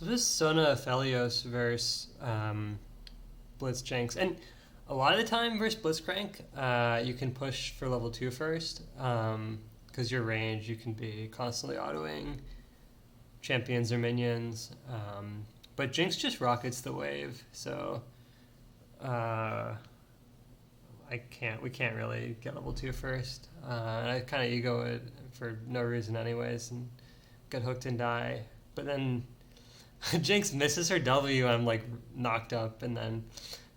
So this is Sona Aphelios versus Blitz Jinx. And a lot of the time versus Blitzcrank, you can push for level 2 first. Because your range, you can be constantly autoing champions or minions. But Jinx just rockets the wave, so we can't really get level 2 first. And I kind of ego it for no reason anyways and get hooked and die. But then Jinx misses her W, I'm like knocked up and then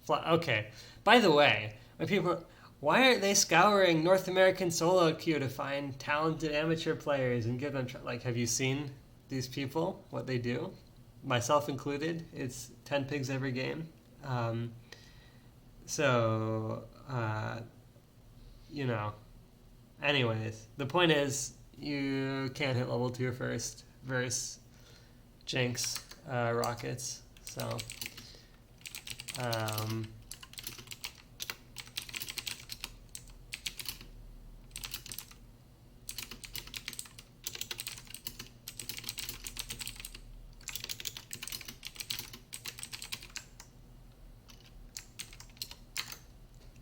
okay. By the way, when people, why aren't they scouring North American solo queue to find talented amateur players and give them like, have you seen these people, what they do? Myself included. It's 10 pigs every game. So you know, anyways, the point is you can't hit level 2 first versus Jinx rockets. So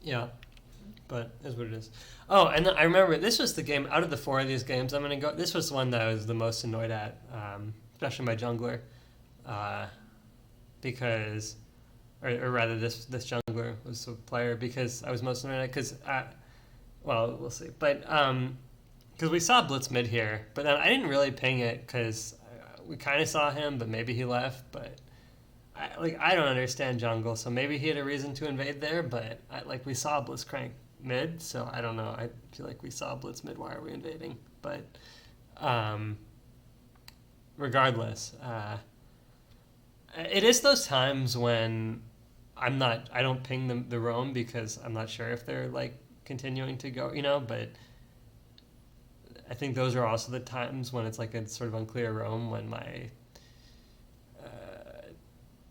yeah, but is what it is. Oh, and then I remember this was the game out of the 4 of these games. I'm gonna go. This was the one that I was the most annoyed at, especially my jungler, because, or rather, this jungler was the player because I was most annoyed at because, well, we'll see, but because we saw Blitz mid here, but then I didn't really ping it because we kind of saw him, but maybe he left, but. I don't understand jungle, so maybe he had a reason to invade there, but we saw Blitzcrank mid, so I don't know. I feel like we saw Blitz mid. Why are we invading? But regardless, it is those times when I don't ping the roam because I'm not sure if they're like continuing to go, but I think those are also the times when it's like a sort of unclear roam when my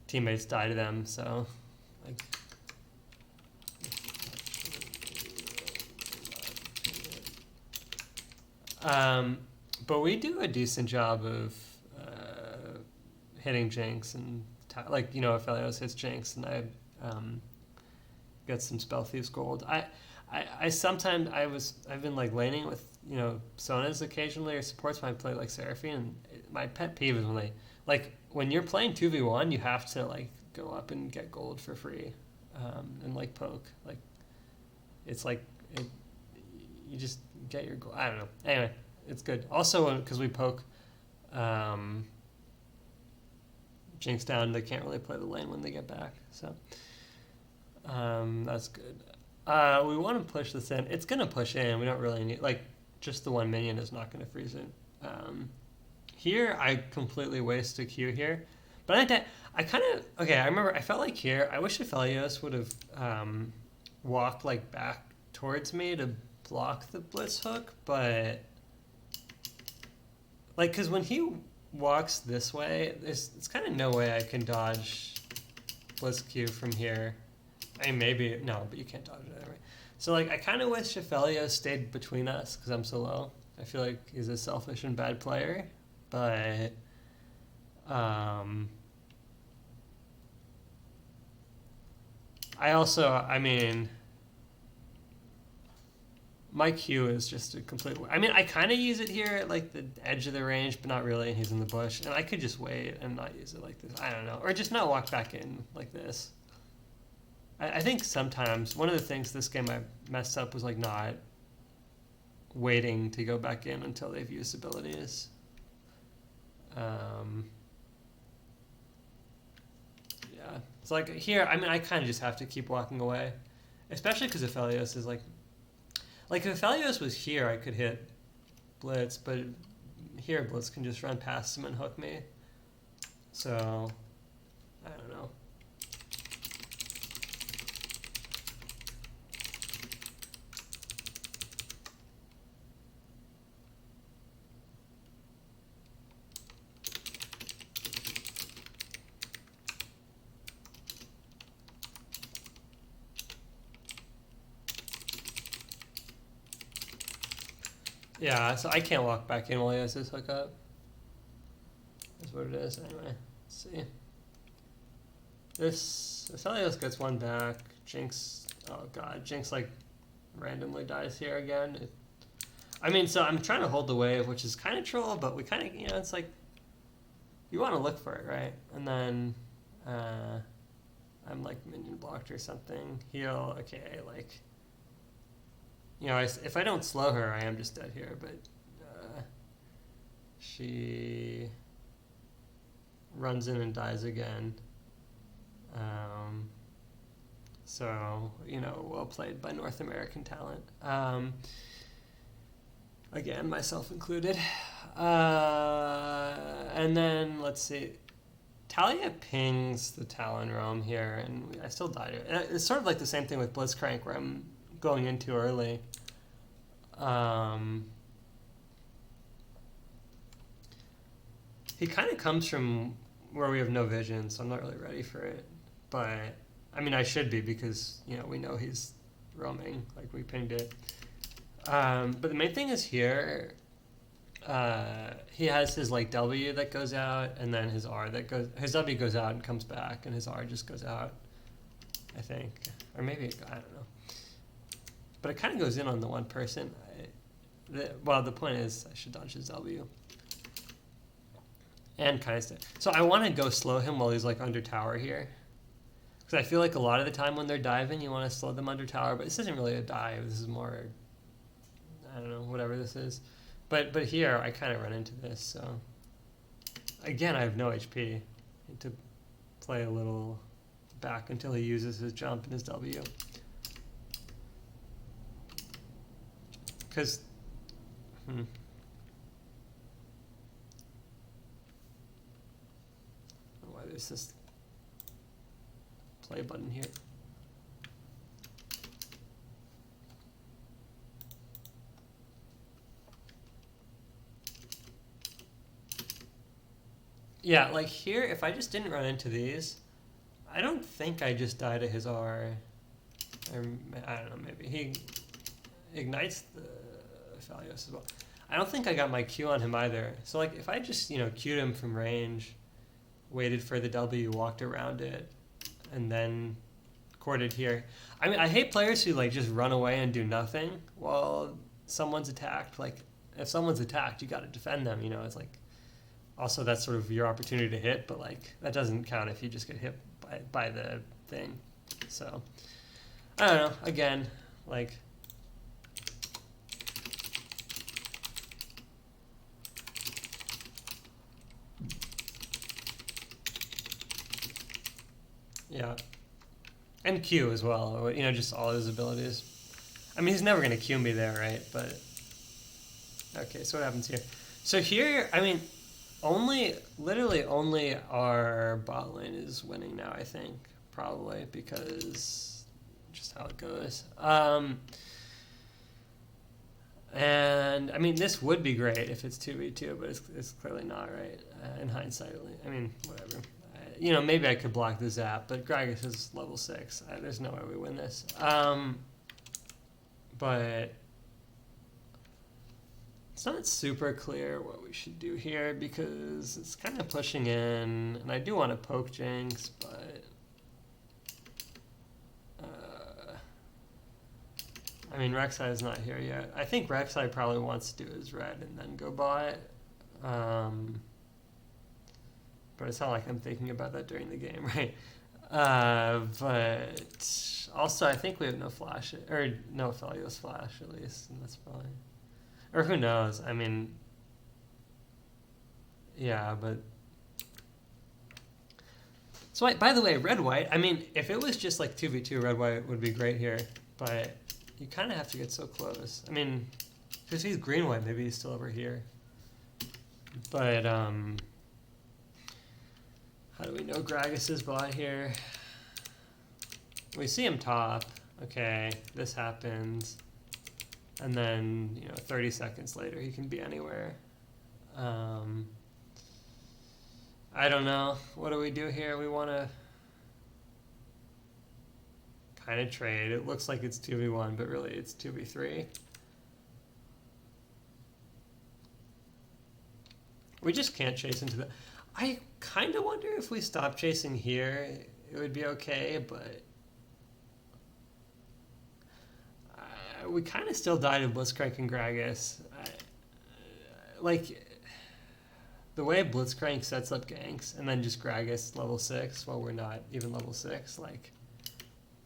teammates die to them, so like but we do a decent job of hitting Jinx and Aphelios hits Jinx and I get some Spell Thieves gold. I sometimes I've been like laning with Sonas occasionally or supports when I play like Seraphine, and my pet peeve is when you're playing 2v1, you have to like go up and get gold for free, and like poke. Like it's like you just get your gold. I don't know. Anyway, it's good. Also, because we poke Jinx down, they can't really play the lane when they get back. So that's good. We want to push this in. It's gonna push in. We don't really need just the one minion is not gonna freeze it. Here, I completely waste a Q here. But I kind of... Okay, I remember I felt like here, I wish Aphelios would have walked back towards me to block the Blitz hook, but... because when he walks this way, there's kind of no way I can dodge Blitz Q from here. I mean, maybe... No, but you can't dodge it anyway. So, I kind of wish Aphelios stayed between us because I'm so low. I feel like he's a selfish and bad player. But I mean, my Q is just a complete... I mean, I kind of use it here at the edge of the range, but not really. He's in the bush. And I could just wait and not use it like this. I don't know. Or just not walk back in like this. I think sometimes one of the things this game I messed up was not waiting to go back in until they've used abilities. Yeah, it's here, I mean, I kind of just have to keep walking away, especially because Aphelios is if Aphelios was here, I could hit Blitz, but here Blitz can just run past him and hook me, so I don't know. Yeah, so I can't walk back in while he has his hookup. That's what it is, anyway. Let's see. This Aphelios gets one back. Jinx, oh god, Jinx like randomly dies here again. I mean, so I'm trying to hold the wave, which is kind of troll, but we kind of, you know, it's like, you want to look for it, right? And then I'm like minion blocked or something. Heal, okay, like, you know, if I don't slow her, I am just dead here, but she runs in and dies again. So, you know, well played by North American talent. Again, myself included. And then, let's see. Talia pings the Talon Roam here, and I still died here. It's sort of like the same thing with Blitzcrank, where I'm going in too early. He kind of comes from where we have no vision, so I'm not really ready for it. But, I mean, I should be because, you know, we know he's roaming, like we pinged it. But the main thing is here, he has his like W that goes out, and then his R that goes, his W goes out and comes back, and his R just goes out, I think. Or maybe, I don't know. But it kind of goes in on the one person. Well, the point is, I should dodge his W. And kind of stay. So I want to go slow him while he's like under tower here. Because I feel like a lot of the time when they're diving, you want to slow them under tower, but this isn't really a dive. This is more, I don't know, whatever this is. But here, I kind of run into this, so. Again, I have no HP. I need to play a little back until he uses his jump and his W. Because, why there's this play button here. Yeah, like here, if I just didn't run into these, I don't think I just die to his R. Or, I don't know, maybe he ignites the Aphelios as well. I don't think I got my Q on him either. So like if I just, you know, Q'd him from range, waited for the W, walked around it, and then courted here. I mean, I hate players who like just run away and do nothing while someone's attacked. Like if someone's attacked, you got to defend them, you know, it's like, also that's sort of your opportunity to hit, but like that doesn't count if you just get hit by the thing. So I don't know, again, like yeah. And Q as well, you know, just all his abilities. I mean, he's never going to Q me there, right? But okay, so what happens here? So here, I mean, literally only our bot lane is winning now, I think, probably, because just how it goes. And, I mean, this would be great if it's 2v2, but it's clearly not, right? In hindsight, I mean, whatever. You know, maybe I could block the zap, but Gragas is level 6. There's no way we win this. But it's not super clear what we should do here because it's kind of pushing in, and I do want to poke Jinx, but I mean, Rek'Sai is not here yet. I think Rek'Sai probably wants to do his red and then go bot. But it's not like I'm thinking about that during the game, right? But also, I think we have no flash, or no Aphelios flash at least, and that's probably, or who knows? I mean, yeah, but. So, by the way, red-white, I mean, if it was just like 2v2, red-white would be great here, but you kind of have to get so close. I mean, because he's green-white, maybe he's still over here. But, how do we know Gragas is bot here? We see him top. Okay, this happens. And then, you know, 30 seconds later, he can be anywhere. I don't know. What do we do here? We want to kind of trade. It looks like it's 2v1, but really it's 2v3. We just can't chase into the... I kind of wonder if we stop chasing here, it would be okay, but we kind of still died of Blitzcrank and Gragas. Like, the way Blitzcrank sets up ganks and then just Gragas level 6 while we're not even level 6, like,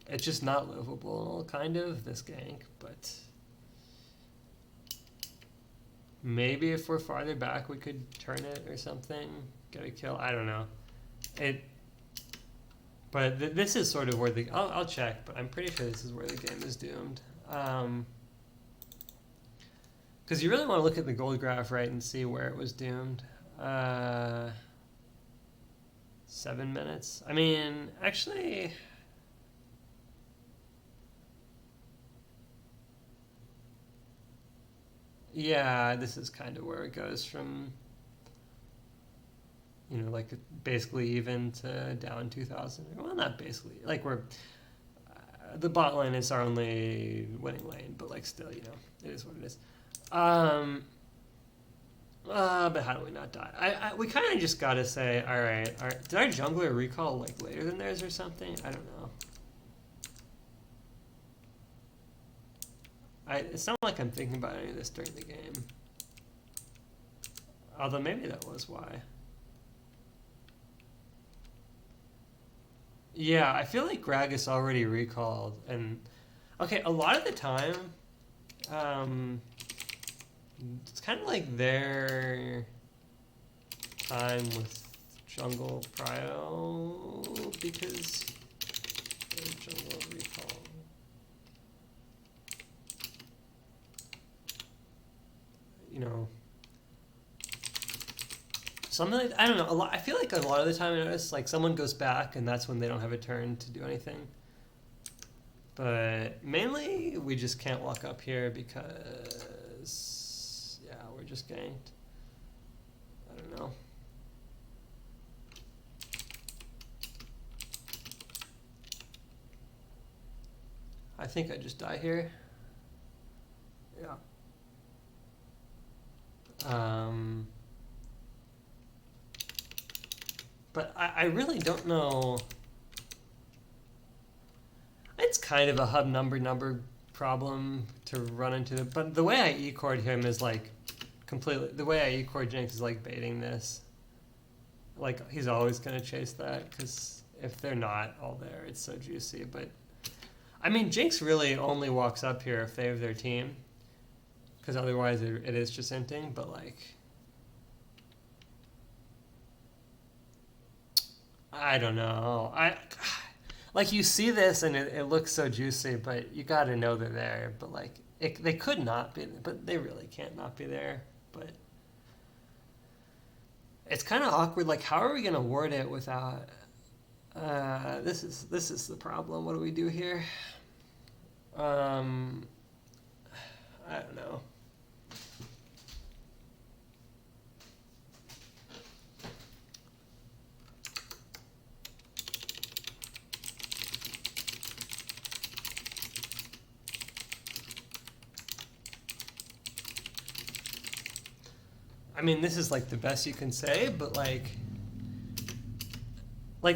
it's just not livable, kind of, this gank, but maybe if we're farther back we could turn it or something, get a kill, I don't know. But this is sort of where the, I'll check, but I'm pretty sure this is where the game is doomed. Because you really want to look at the gold graph, right, and see where it was doomed. 7 minutes. I mean, actually, yeah, this is kind of where it goes from, you know, like basically even to down 2,000. Well, not basically. Like we're, the bot lane is our only winning lane, but like still, you know, it is what it is. But how do we not die? We kind of just gotta say, all right. Did our jungler recall like later than theirs or something? I don't know. It's not like I'm thinking about any of this during the game. Although maybe that was why. Yeah, I feel like Gragas already recalled, and okay, a lot of the time, it's kind of like their time with jungle prio because their jungle recall. You know, something like, I don't know. I feel like a lot of the time I notice like someone goes back and that's when they don't have a turn to do anything. But mainly we just can't walk up here because yeah, we're just ganked. I don't know. I think I just die here. Yeah. But I really don't know. It's kind of a hub number problem to run into. But the way I E-cord him is like completely. The way I E-cord Jinx is like baiting this. Like he's always gonna chase that because if they're not all there, it's so juicy. But I mean, Jinx really only walks up here if they have their team, because otherwise it is just inting. But like, I don't know. Like you see this and it looks so juicy, but you got to know they're there. But like they could not be, but they really can't not be there. But it's kind of awkward. Like, how are we gonna ward it without? This is the problem. What do we do here? I don't know. I mean, this is like the best you can say, but like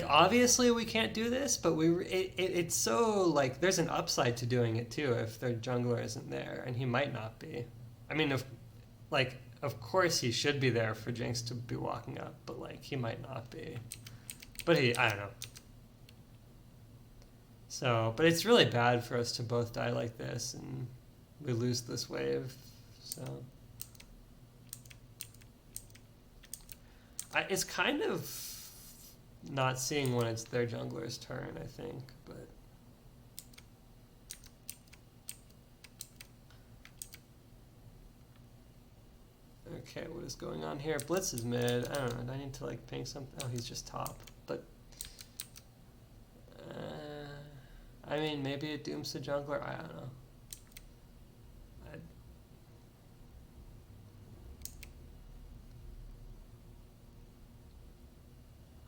obviously we can't do this, but it's so like there's an upside to doing it too if their jungler isn't there, and he might not be. I mean, of course he should be there for Jinx to be walking up, but like he might not be. But I don't know. So, but it's really bad for us to both die like this, and we lose this wave. So. It's kind of not seeing when it's their jungler's turn, I think, but okay, what is going on here? Blitz is mid. I don't know. Do I need to like ping something? Oh, he's just top. But I mean, maybe it dooms the jungler. I don't know.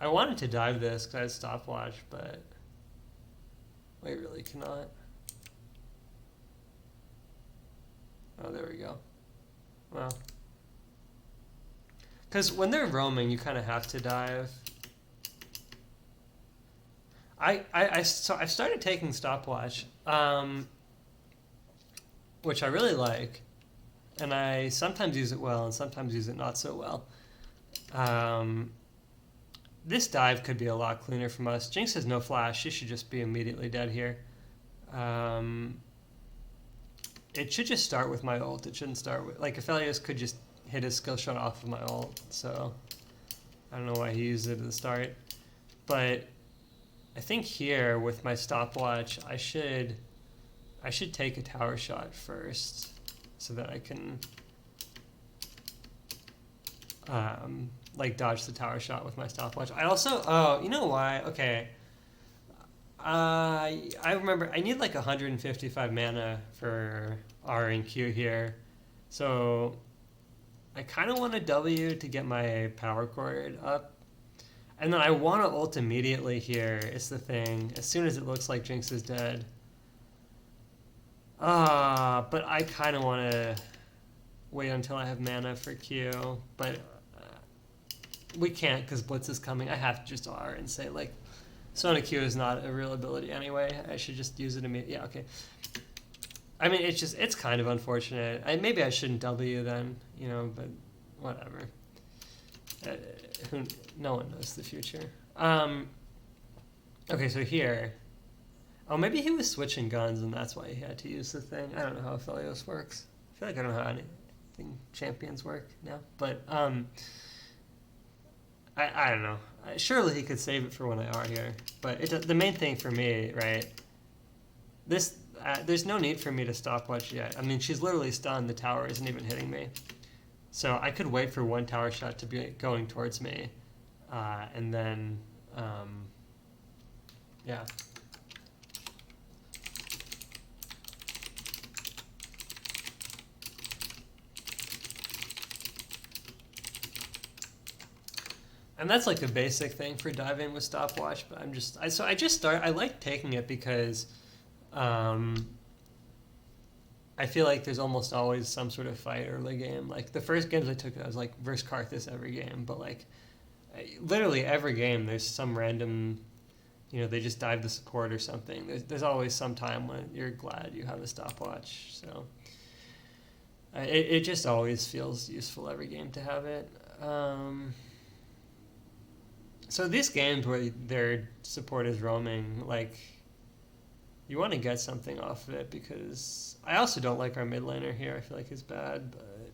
I wanted to dive this because I had stopwatch, but we really cannot. Oh, there we go. Well, Because when they're roaming, you kind of have to dive. So I've started taking stopwatch, which I really like, and I sometimes use it well and sometimes use it not so well. This dive could be a lot cleaner from us. Jinx has no flash. She should just be immediately dead here. It should just start with my ult. It shouldn't start with... Like, Aphelios could just hit his skill shot off of my ult, so... I don't know why he used it at the start. But I think here, with my stopwatch, I should take a tower shot first, so that I can... like dodge the tower shot with my stopwatch. I also, oh, you know why? Okay. I remember I need like 155 mana for R and Q here. So I kind of want a W to get my power chord up. And then I want to ult immediately here, is the thing, as soon as it looks like Jinx is dead. But I kind of want to wait until I have mana for Q. But we can't because Blitz is coming. I have to just R and say, like, Sona Q is not a real ability anyway. I should just use it immediately. Yeah, okay. I mean, it's kind of unfortunate. Maybe I shouldn't W then, you know, but whatever. No one knows the future. Okay, so here. Oh, maybe he was switching guns and that's why he had to use the thing. I don't know how Aphelios works. I feel like I don't know how anything champions work now. But, I don't know. Surely he could save it for when I are here. But the main thing for me, right, there's no need for me to stopwatch yet. I mean, she's literally stunned. The tower isn't even hitting me. So I could wait for one tower shot to be going towards me. And then, yeah. And that's like a basic thing for diving with stopwatch, but I like taking it because I feel like there's almost always some sort of fight early game. Like the first games I took, I was like versus Karthus every game, but like literally every game there's some random, you know, they just dive the support or something. There's always some time when you're glad you have a stopwatch. So it just always feels useful every game to have it. So these games where their support is roaming, like, you want to get something off of it because I also don't like our mid laner here. I feel like he's bad, but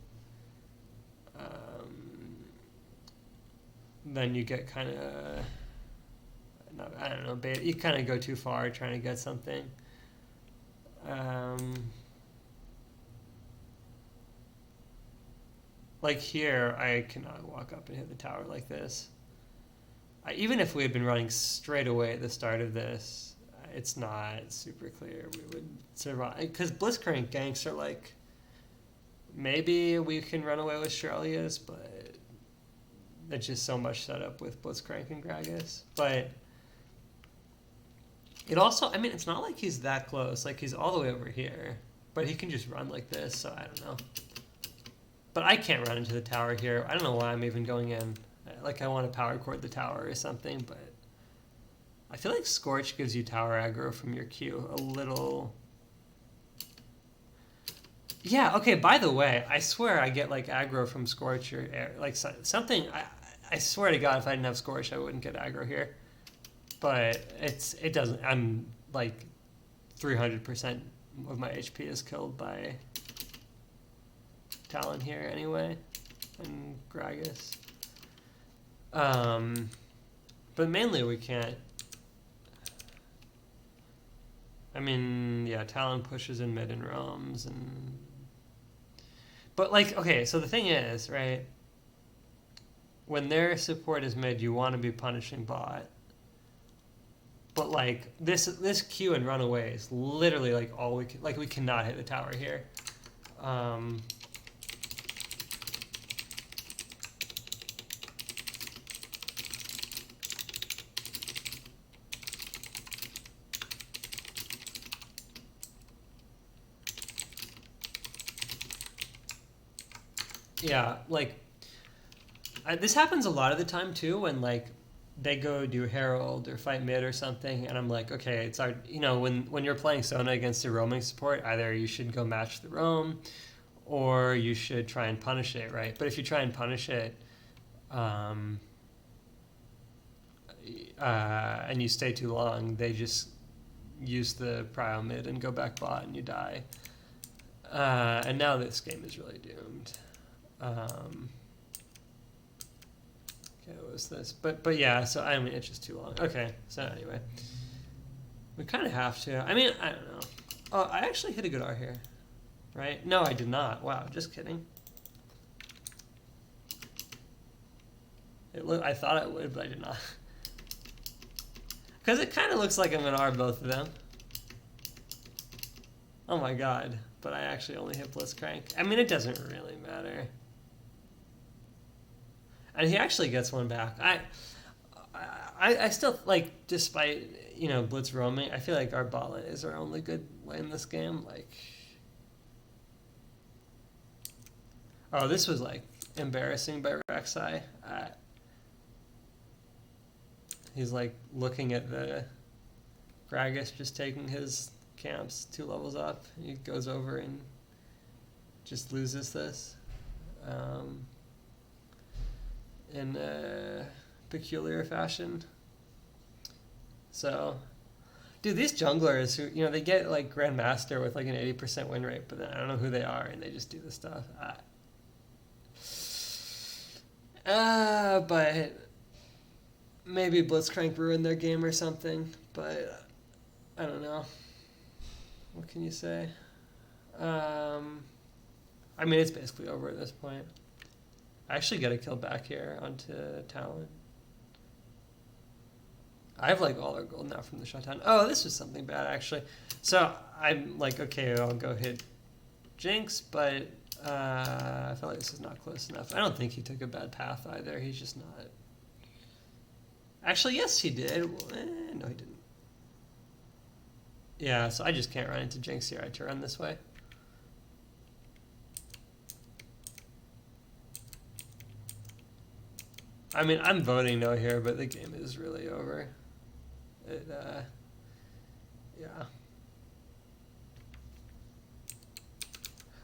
then you get kind of, I don't know, you kind of go too far trying to get something. Like here, I cannot walk up and hit the tower like this. Even if we had been running straight away at the start of this, it's not super clear we would survive. Because Blitzcrank ganks are like, maybe we can run away with Shirley's, but it's just so much setup with Blitzcrank and Gragas. But it also, I mean, it's not like he's that close. Like, he's all the way over here, but he can just run like this, so I don't know. But I can't run into the tower here. I don't know why I'm even going in. Like, I want to power chord the tower or something, but I feel like Scorch gives you tower aggro from your Q a little. Yeah, okay, by the way, I swear I get like aggro from Scorch or air, like something. I swear to God, if I didn't have Scorch, I wouldn't get aggro here. But it doesn't. I'm like 300% of my HP is killed by Talon here anyway, and Gragas. But mainly we can't. I mean, yeah, Talon pushes in mid and roams, but like, okay, so the thing is, right? When their support is mid, you want to be punishing bot. But like this Q and runaway is literally like all we can, like we cannot hit the tower here. Yeah, like, This happens a lot of the time too when like they go do Herald or fight mid or something, and I'm like, okay, it's our, when you're playing Sona against a roaming support, either you should go match the roam, or you should try and punish it, right? But if you try and punish it, and you stay too long, they just use the prio mid and go back bot, and you die. And now this game is really doomed. What was this? But yeah, so I mean, it's just too long. Okay, so anyway. We kind of have to. I mean, I don't know. Oh, I actually hit a good R here. Right? No, I did not. Wow, just kidding. I thought I would, but I did not. Because it kind of looks like I'm going to R both of them. Oh my god. But I actually only hit Blitzcrank. I mean, it doesn't really matter. And he actually gets one back. I still, like, despite, Blitz roaming, I feel like our bot lane is our only good lane in this game. Like, oh, this was, like, embarrassing by Rek'Sai. He's, like, looking at the Gragas just taking his camps 2 levels up. He goes over and just loses this. In a peculiar fashion. So, dude, these junglers who, they get like Grandmaster with like an 80% win rate, but then I don't know who they are and they just do this stuff. But maybe Blitzcrank ruined their game or something, but I don't know. What can you say? I mean, it's basically over at this point. I actually got a kill back here onto Talon. I have like all our gold now from the shutdown. Oh, this was something bad actually. So I'm like, okay, I'll go hit Jinx, but I feel like this is not close enough. I don't think he took a bad path either. He's just not. Actually, yes, he did. No, he didn't. Yeah, so I just can't run into Jinx here. I have to run this way. I mean, I'm voting no here, but the game is really over. Yeah.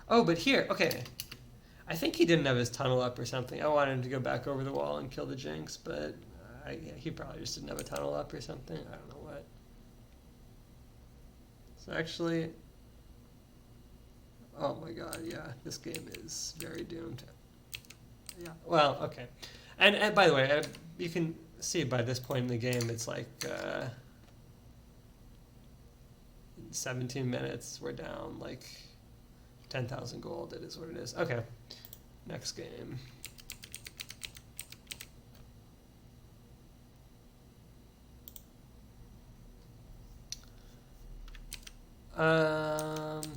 Oh, but here, okay. I think he didn't have his tunnel up or something. I wanted him to go back over the wall and kill the Jinx, but he probably just didn't have a tunnel up or something. I don't know what. So actually, oh my god, yeah, this game is very doomed. Yeah, well, okay. And by the way, you can see by this point in the game, it's like 17 minutes. We're down like 10,000 gold. It is what it is. Okay, next game.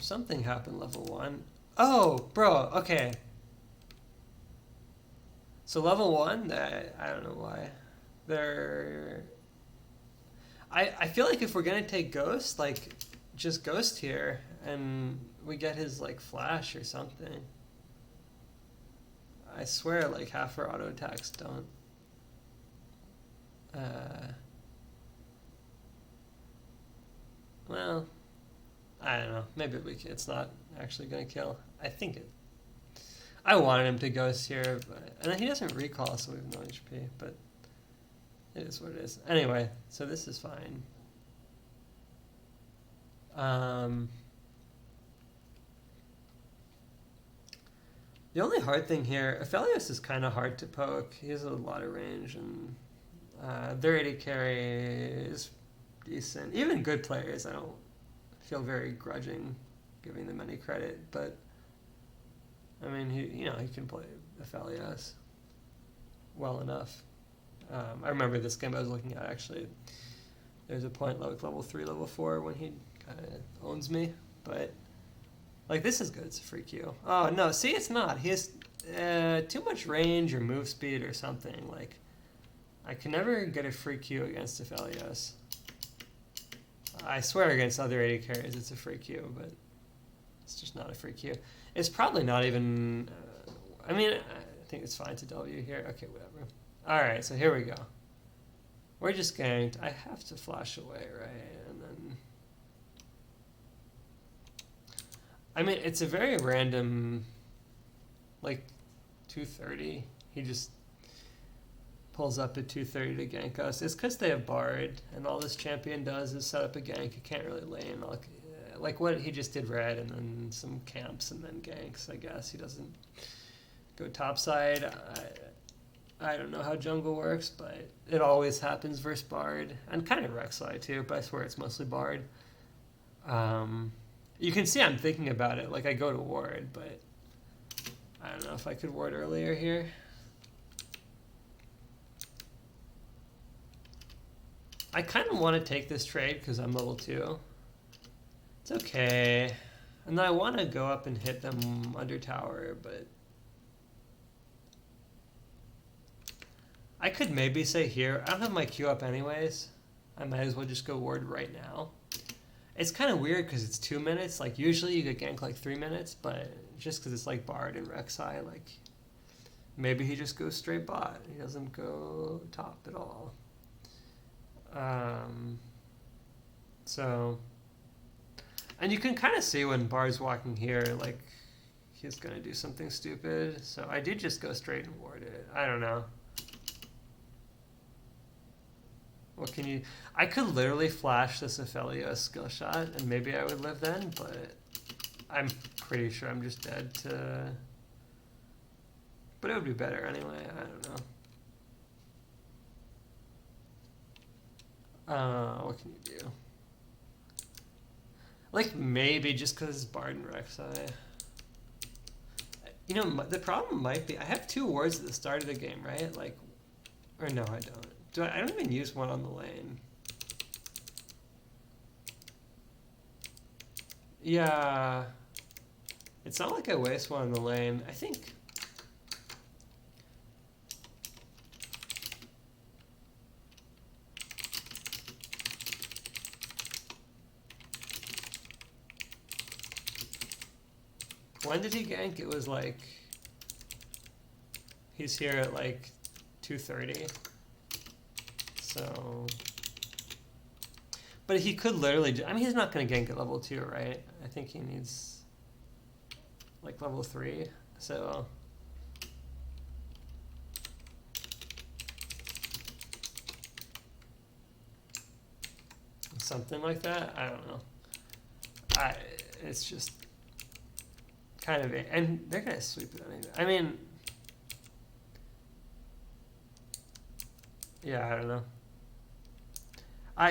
Something happened level 1. Oh, bro, okay. So level 1, I don't know why. I feel like if we're gonna take Ghost, like, just Ghost here, and we get his, like, flash or something. I swear, like, half our auto attacks don't. Well, I don't know. Maybe it's not actually gonna kill. I think it. I wanted him to Ghost here, and he doesn't recall, so we have no HP, but it is what it is. Anyway, so this is fine. The only hard thing here, Aphelios is kind of hard to poke. He has a lot of range, and their AD carry is decent. Even good players, I don't feel very grudging giving them any credit, but I mean, he can play Aphelios well enough. I remember this game I was looking at, actually. There's a point like level 3, level 4 when he kind of owns me. But, like, this is good. It's a free Q. Oh, no. See, it's not. He has too much range or move speed or something. Like, I can never get a free Q against Aphelios. I swear against other AD carries it's a free Q, but it's just not a free Q. It's probably not even... I mean, think it's fine to W here. Okay, whatever. Alright, so here we go. We're just ganked. I have to flash away, right? And then... I mean, it's a very random... Like, 230. He just pulls up at 230 to gank us. It's because they have Bard, and all this champion does is set up a gank. You can't really lane. Like what he just did red, and then some camps, and then ganks, I guess. He doesn't go topside. I don't know how jungle works, but it always happens versus Bard. And kind of Rek'Sai too, but I swear it's mostly Bard. You can see I'm thinking about it. Like, I go to ward, but I don't know if I could ward earlier here. I kind of want to take this trade because I'm level 2. It's okay. And then I want to go up and hit them under tower, but... I could maybe say here, I don't have my Q up anyways. I might as well just go ward right now. It's kind of weird because it's 2 minutes. Like, usually you get gank like 3 minutes, but just because it's like Bard and Rek'Sai, like, maybe he just goes straight bot. He doesn't go top at all. So, and you can kind of see when Bard's walking here, like, he's going to do something stupid. So I did just go straight and ward it. I don't know. What can you... I could literally flash this Aphelios skill shot, and maybe I would live then, but I'm pretty sure I'm just dead to... But it would be better anyway, I don't know. What can you do? Like, maybe just because it's Bard and Rek'Sai. You know, the problem might be... I have 2 wards at the start of the game, right? Like... Or no, I don't. I don't even use one on the lane. Yeah. It's not like I waste one on the lane. I think... When did he gank? It was like... He's here at like 2:30. So, but he could literally, I mean, he's not going to gank at level 2, right? I think he needs like level 3. So, something like that. I don't know. It's just kind of, and they're going to sweep it anyway. I mean, yeah, I don't know.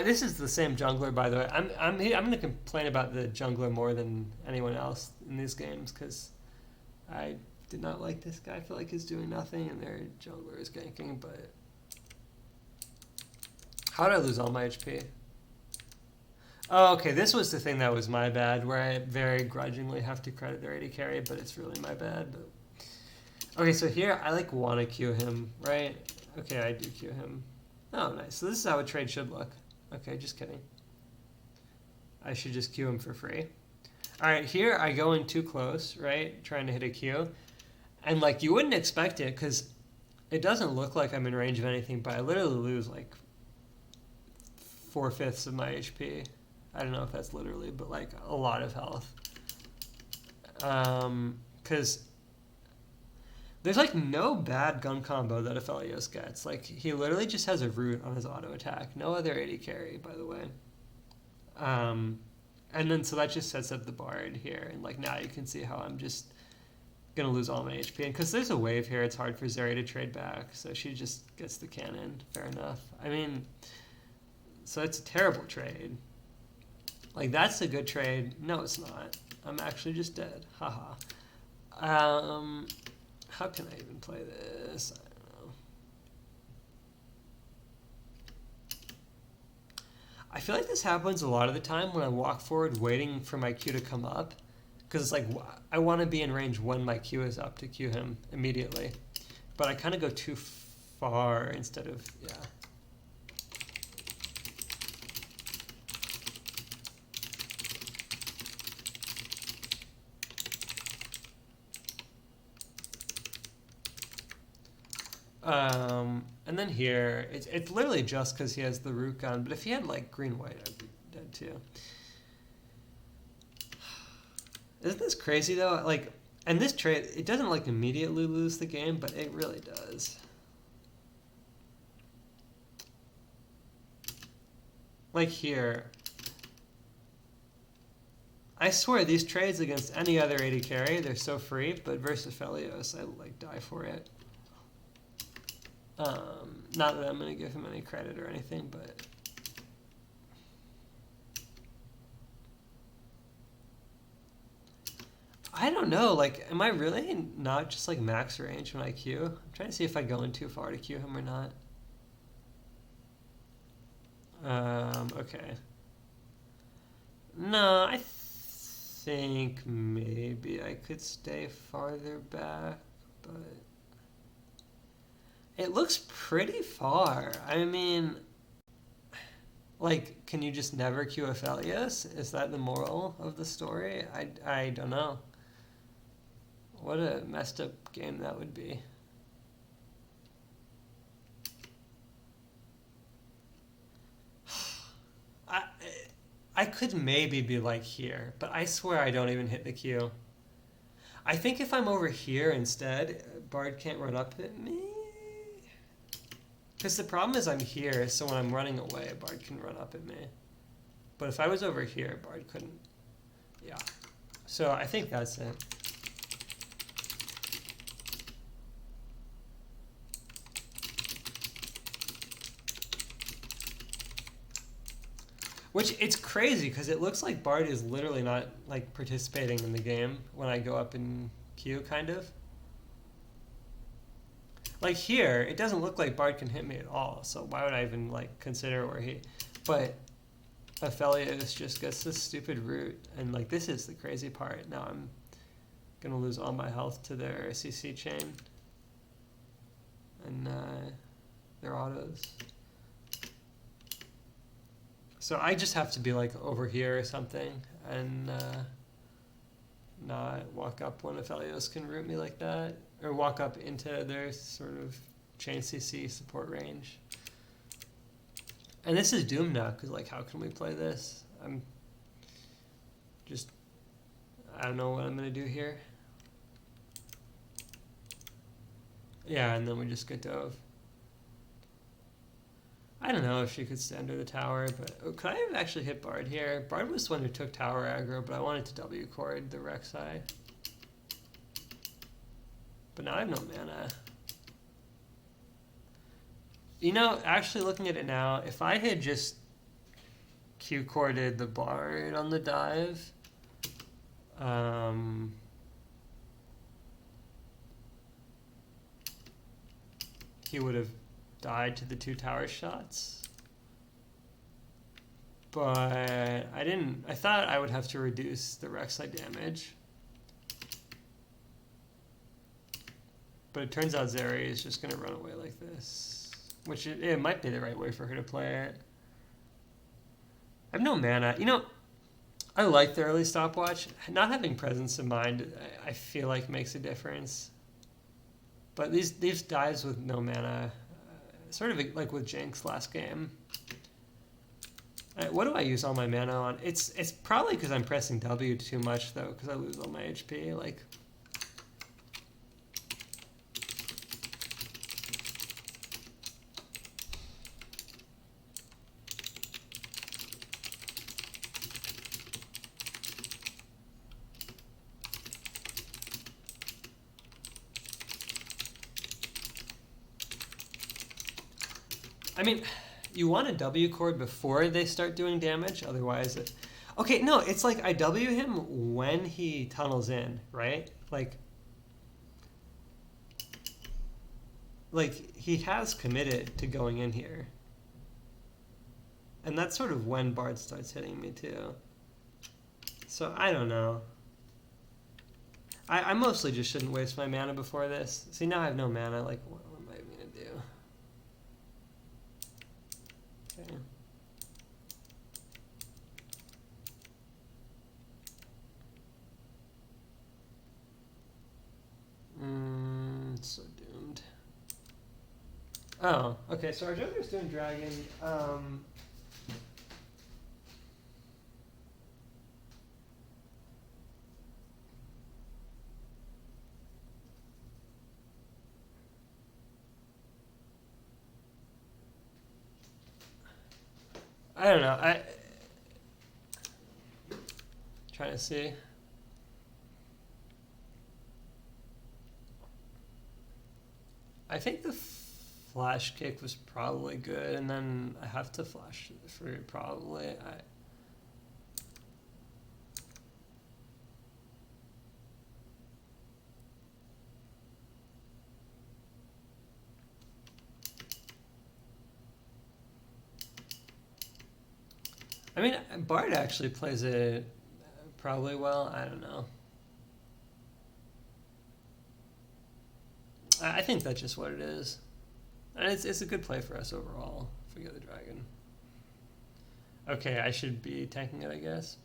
This is the same jungler, by the way. I'm going to complain about the jungler more than anyone else in these games because I did not like this guy. I feel like he's doing nothing, and their jungler is ganking. But how did I lose all my HP? Oh, okay. This was the thing that was my bad, where I very grudgingly have to credit their AD carry, but it's really my bad. But okay, so here I like want to Q him, right? Okay, I do Q him. Oh, nice. So this is how a trade should look. Okay, just kidding. I should just Q him for free. All right, here I go in too close, right? Trying to hit a Q. And, like, you wouldn't expect it because it doesn't look like I'm in range of anything, but I literally lose, like, 4/5 of my HP. I don't know if that's literally, but, like, a lot of health. Because there's, like, no bad gun combo that Aphelios gets. Like, he literally just has a root on his auto attack. No other AD carry, by the way. And then, so that just sets up the Bard here. And, like, now you can see how I'm just going to lose all my HP. And because there's a wave here, it's hard for Zeri to trade back. So she just gets the cannon. Fair enough. I mean, so it's a terrible trade. Like, that's a good trade. No, it's not. I'm actually just dead. Haha. How can I even play this? I don't know. I feel like this happens a lot of the time when I walk forward waiting for my Q to come up. Because it's like, I want to be in range when my Q is up to Q him immediately. But I kind of go too far instead of, yeah. And then here, it's literally just because he has the root gun. But if he had like green white, I'd be dead too. Isn't this crazy though? Like, and this trade, it doesn't like immediately lose the game, but it really does. Like here, I swear these trades against any other AD carry, they're so free, but versus Aphelios, I like die for it. Not that I'm gonna give him any credit or anything, but I don't know, like, am I really not just like max range when I Q? I'm trying to see if I go in too far to Q him or not. Okay. No, I think maybe I could stay farther back, but it looks pretty far. I mean, like, can you just never Q Aphelios? Is that the moral of the story? I don't know. What a messed up game that would be. I could maybe be like here, but I swear I don't even hit the Q. I think if I'm over here instead, Bard can't run up at me. Because the problem is I'm here, so when I'm running away, Bard can run up at me. But if I was over here, Bard couldn't. Yeah. So I think that's it. Which, it's crazy, because it looks like Bard is literally not, like, participating in the game when I go up in Q, kind of. Like, here, it doesn't look like Bard can hit me at all, so why would I even, like, consider where he... But Aphelios just gets this stupid root, and, like, this is the crazy part. Now I'm gonna lose all my health to their CC chain. And, their autos. So I just have to be like over here or something and not walk up when Aphelios can root me like that. Or walk up into their sort of chain CC support range. And this is doomed now, because like how can we play this? I don't know what I'm going to do here. Yeah, and then we just get dove. I don't know if she could stay under the tower, but could I have actually hit Bard here? Bard was the one who took tower aggro, but I wanted to W chord the Rek'Sai. But now I have no mana. You know, actually looking at it now, if I had just Q chorded the Bard on the dive, he would have died to the 2 tower shots. But I didn't. I thought I would have to reduce the Rek'Sai damage. But it turns out Zeri is just going to run away like this. Which it might be the right way for her to play it. I have no mana. You know, I like the early stopwatch. Not having presence of mind, I feel like makes a difference. But these dives with no mana, sort of like with Jinx last game. What do I use all my mana on? It's probably because I'm pressing W too much though, because I lose all my HP. Like, I mean, you want a W chord before they start doing damage, otherwise it... Okay, no, it's like I W him when he tunnels in, right? Like he has committed to going in here. And that's sort of when Bard starts hitting me too. So I don't know. I mostly just shouldn't waste my mana before this. See, now I have no mana, like what am I going to do? Okay. So doomed. Oh, okay. So our Joker's doing dragon. I don't know. I trying to see. I think the flash kick was probably good, and then I have to flash for probably. I mean, Bard actually plays it probably well. I don't know. I think that's just what it is. And it's a good play for us overall if we get the dragon. Okay, I should be tanking it, I guess,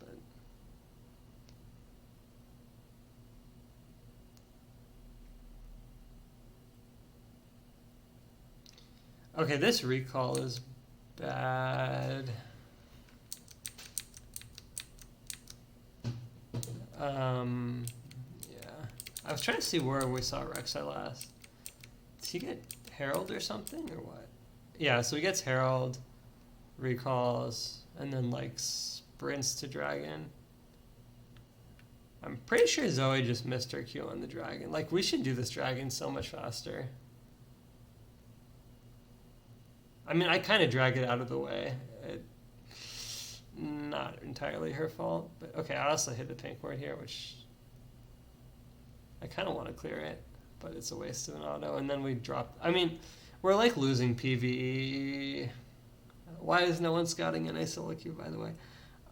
but okay, this recall is bad. Yeah. I was trying to see where we saw Rek'Sai last. Did he get Herald or something, or what? Yeah, so he gets Herald, recalls, and then, like, sprints to Dragon. I'm pretty sure Zoe just missed her Q on the Dragon. Like, we should do this Dragon so much faster. I mean, I kind of drag it out of the way. Not entirely her fault, but okay, I also hit the pink ward here, which I kind of want to clear it, but it's a waste of an auto, and then we drop. I mean, we're like losing PvE. Why is no one scouting an solo queue, by the way?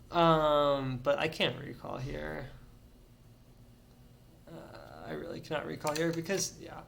But I can't recall here. I really cannot recall here because, yeah.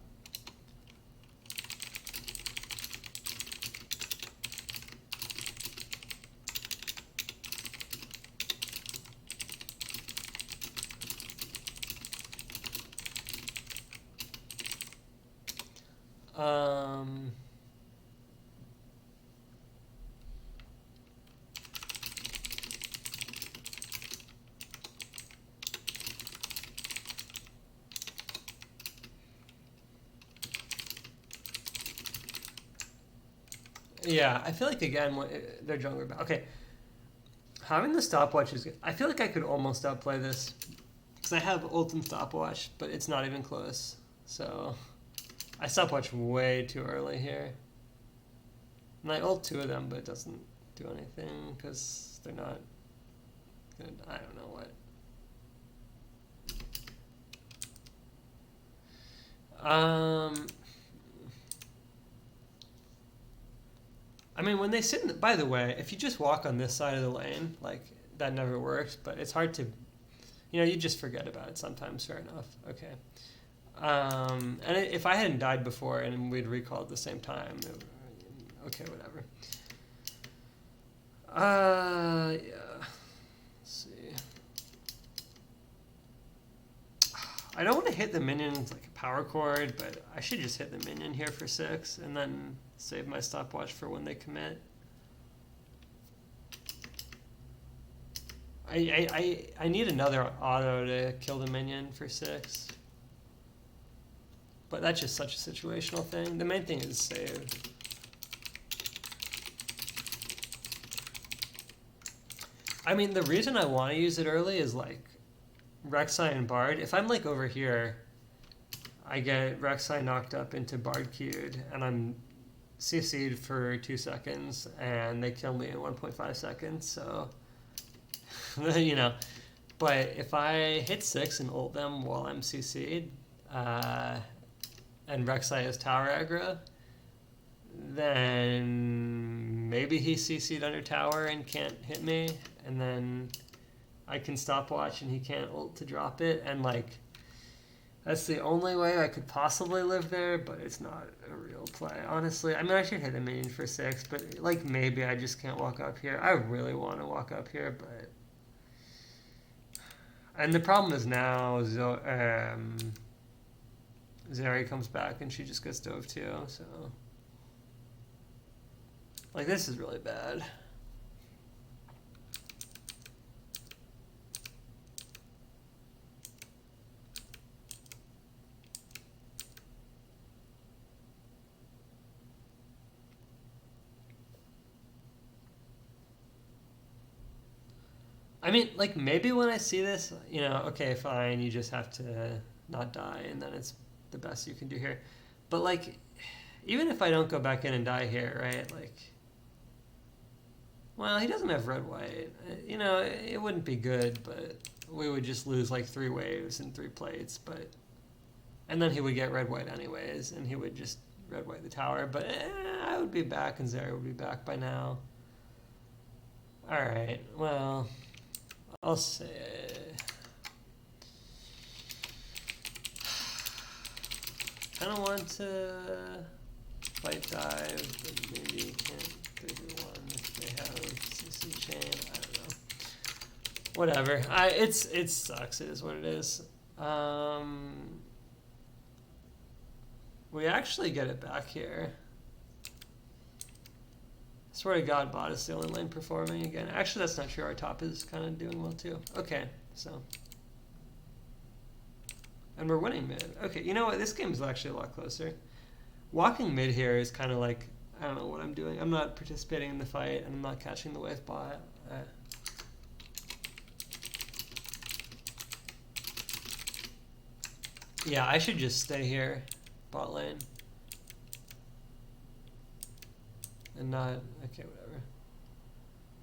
Yeah, I feel like again they're jungler. Okay, having the stopwatch is good. I feel like I could almost outplay this because I have ult and stopwatch, but it's not even close. So I stopwatch way too early here. And I ult two of them, but it doesn't do anything because they're not good. I don't know what. I mean, when they sit in by the way, if you just walk on this side of the lane, like, that never works, but it's hard to, you just forget about it sometimes, fair enough. Okay. And if I hadn't died before and we'd recall at the same time, okay, whatever. Yeah. Let's see. I don't want to hit the minions like a power chord, but I should just hit the minion here for 6 and then save my stopwatch for when they commit. I need another auto to kill the minion for 6. But that's just such a situational thing. The main thing is save. I mean, the reason I want to use it early is like Rek'Sai and Bard. If I'm like over here, I get Rek'Sai knocked up into Bard queued, and I'm CC'd for 2 seconds, and they kill me in 1.5 seconds, so, But if I hit 6 and ult them while I'm CC'd, and Rek'Sai is tower aggro, then maybe he's CC'd under tower and can't hit me, and then I can stopwatch and he can't ult to drop it, and like, that's the only way I could possibly live there, but it's not a real play, honestly. I mean, I should hit a minion for 6, but like, maybe I just can't walk up here. I really want to walk up here, but... And the problem is now, Zeri comes back and she just gets dove too, so... Like, this is really bad. I mean, like, maybe when I see this, you know, okay, fine, you just have to not die, and then it's the best you can do here. But, like, even if I don't go back in and die here, right, like, well, he doesn't have red-white. You know, it wouldn't be good, but we would just lose, like, 3 waves and 3 plates, but... And then he would get red-white anyways, and he would just red-white the tower, but I would be back, and Zeri would be back by now. Alright, well... I'll say... I kind of want to fight dive, but maybe can't 3-1 if they have CC chain. I don't know. Whatever. It sucks. It is what it is. We actually get it back here. I swear to God, bot is the only lane performing again. Actually, that's not true. Our top is kind of doing well too. Okay, so. And we're winning mid. Okay, you know what? This game is actually a lot closer. Walking mid here is kind of like, I don't know what I'm doing. I'm not participating in the fight, and I'm not catching the wave bot. Yeah, I should just stay here, bot lane. And not, okay, whatever.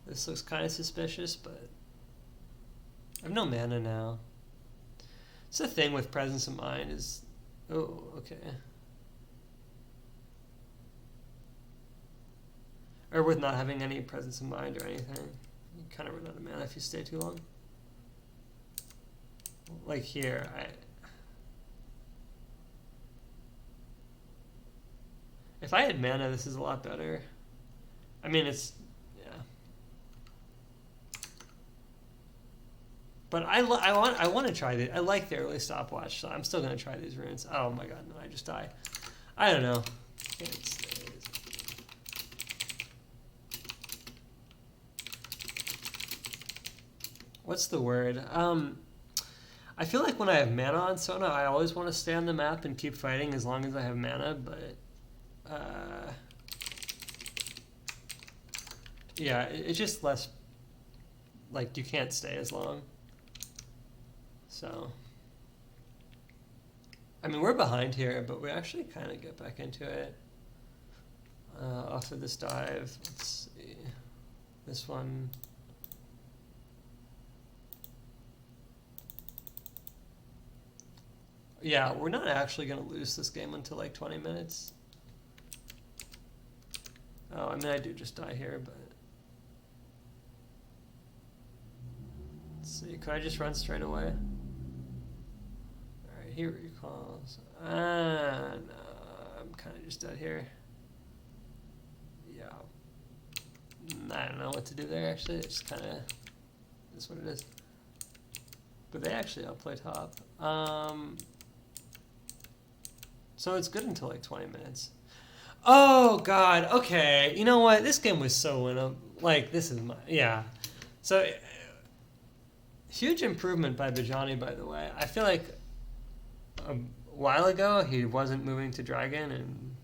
This looks kind of suspicious, but I have no mana now. It's the thing with presence of mind is, oh, okay. Or with not having any presence of mind or anything. You kind of run out of mana if you stay too long. Like here, if I had mana, this is a lot better. I mean, it's, yeah. But I want to try this. I like the early stopwatch, so I'm still going to try these runes. Oh my god, no, I just die. I don't know. What's the word? I feel like when I have mana on Sona, I always want to stay on the map and keep fighting as long as I have mana, but... yeah, it's just less, like, you can't stay as long. So, I mean, we're behind here, but we actually kind of get back into it. Off of this dive, let's see, this one. Yeah, we're not actually going to lose this game until like 20 minutes. Oh, I mean, I do just die here, but... Let's see, could I just run straight away? Alright, he recalls. No, I'm kind of just dead here. Yeah. I don't know what to do there, actually. It just kind of is what it is. But they actually outplay top. So it's good until like 20 minutes. Oh, God. Okay. You know what? This game was so winnable. Like, this is my... Yeah. So, huge improvement by Bajani, by the way. I feel like a while ago, he wasn't moving to Dragon, and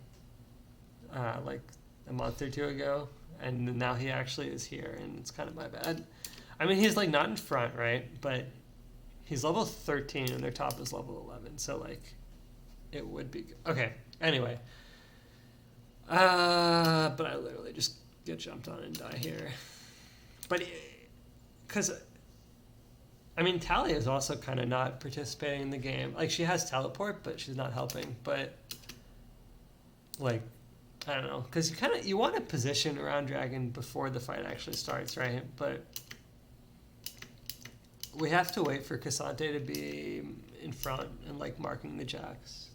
like a month or 2 ago, and now he actually is here, and it's kind of my bad. I mean, he's, like, not in front, right? But he's level 13, and their top is level 11, so, like, it would be good. Okay. Anyway. But I literally just get jumped on and die here. But, because, I mean, Talia is also kind of not participating in the game. Like, she has teleport, but she's not helping. But, like, I don't know. Because you want to position around Dragon before the fight actually starts, right? But we have to wait for Cassante to be in front and, like, marking the jacks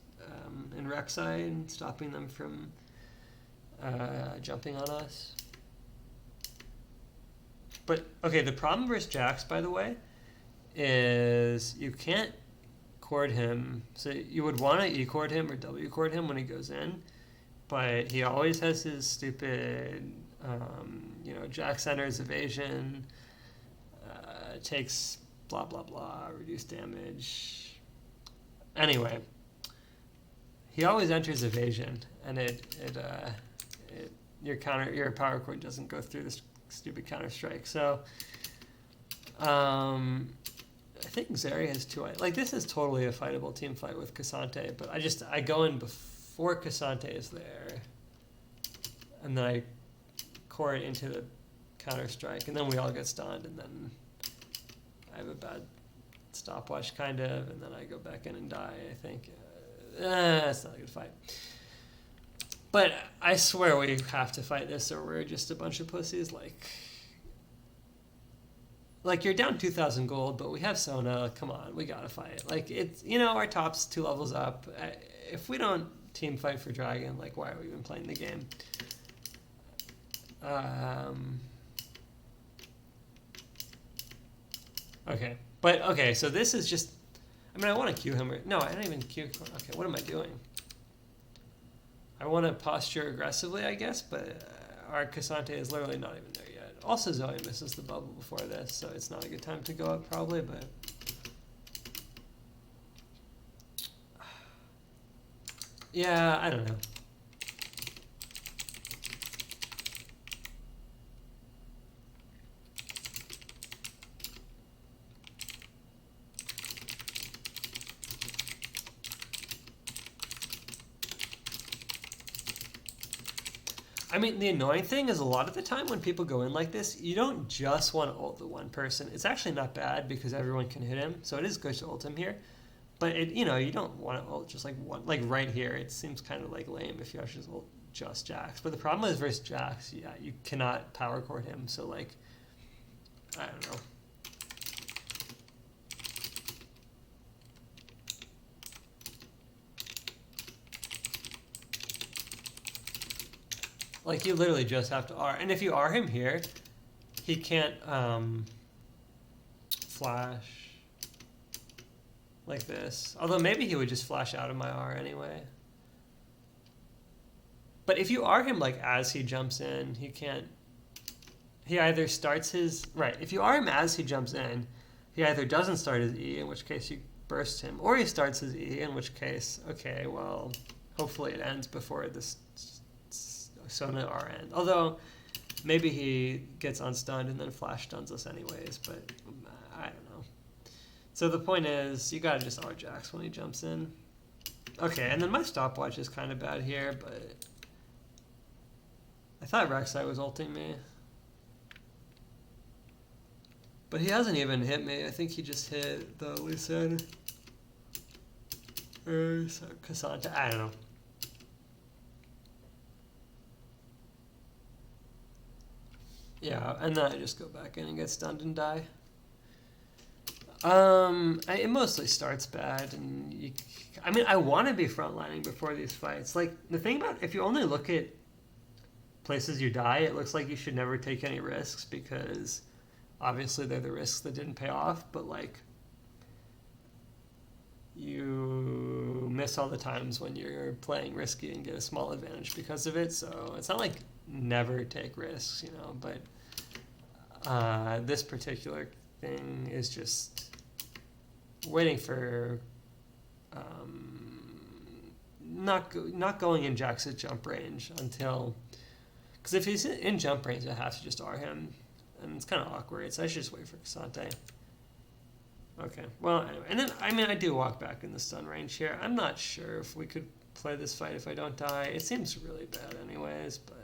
in Rek'Sai and stopping them from... jumping on us. But, okay, the problem versus Jax, by the way, is you can't cord him. So you would want to E-cord him or W-cord him when he goes in, but he always has his stupid You know, Jack centers evasion, takes blah blah blah, reduce damage. Anyway, he always enters evasion, and your power chord doesn't go through this stupid counter strike. So, I think Zeri has two. Like, this is totally a fightable team fight with Cassante, but I go in before Cassante is there, and then I core it into the counter strike, and then we all get stunned, and then I have a bad stopwatch kind of, and then I go back in and die. I think it's not a good fight. But I swear we have to fight this, or we're just a bunch of pussies. Like you're down 2,000 gold, but we have Sona. Come on, we gotta fight. Like, it's, you know, our top's 2 levels up. If we don't team fight for Dragon, like, why are we even playing the game? Okay, but okay. So this is just. I mean, I want to queue him. No, I don't even queue. Okay, what am I doing? I want to posture aggressively, I guess, but our Cassante is literally not even there yet. Also, Zoe misses the bubble before this, so it's not a good time to go up probably, but... Yeah, I don't know. I mean, the annoying thing is a lot of the time when people go in like this, you don't just want to ult the one person. It's actually not bad because everyone can hit him, so it is good to ult him here. But you don't want to ult just like one, like right here. It seems kind of like lame if you actually just ult just Jax. But the problem is versus Jax, yeah, you cannot power chord him. So like, I don't know. Like, you literally just have to R. And if you R him here, he can't flash like this. Although maybe he would just flash out of my R anyway. But if you R him like as he jumps in, he can't... He either starts his... Right, if you R him as he jumps in, he either doesn't start his E, in which case you burst him, or he starts his E, in which case, okay, well, hopefully it ends before this... Sona R end. Although, maybe he gets unstunned and then flash stuns us anyways, but I don't know. So the point is, you gotta just R Jax when he jumps in. Okay, and then my stopwatch is kind of bad here, but... I thought Rek'Sai was ulting me. But he hasn't even hit me. I think he just hit the Lucid. Or Cassandra. I don't know. Yeah, and then I just go back in and get stunned and die. It mostly starts bad, and I want to be frontlining before these fights. Like, the thing about, if you only look at places you die, it looks like you should never take any risks, because obviously they're the risks that didn't pay off, but like, you miss all the times when you're playing risky and get a small advantage because of it. So it's not like never take risks, but this particular thing is just waiting for not going in Jax's jump range until, because if he's in jump range, I have to just R him, and it's kind of awkward, so I should just wait for Cassante. Okay, well, anyway, and then, I do walk back in the stun range here. I'm not sure if we could play this fight if I don't die. It seems really bad anyways, but...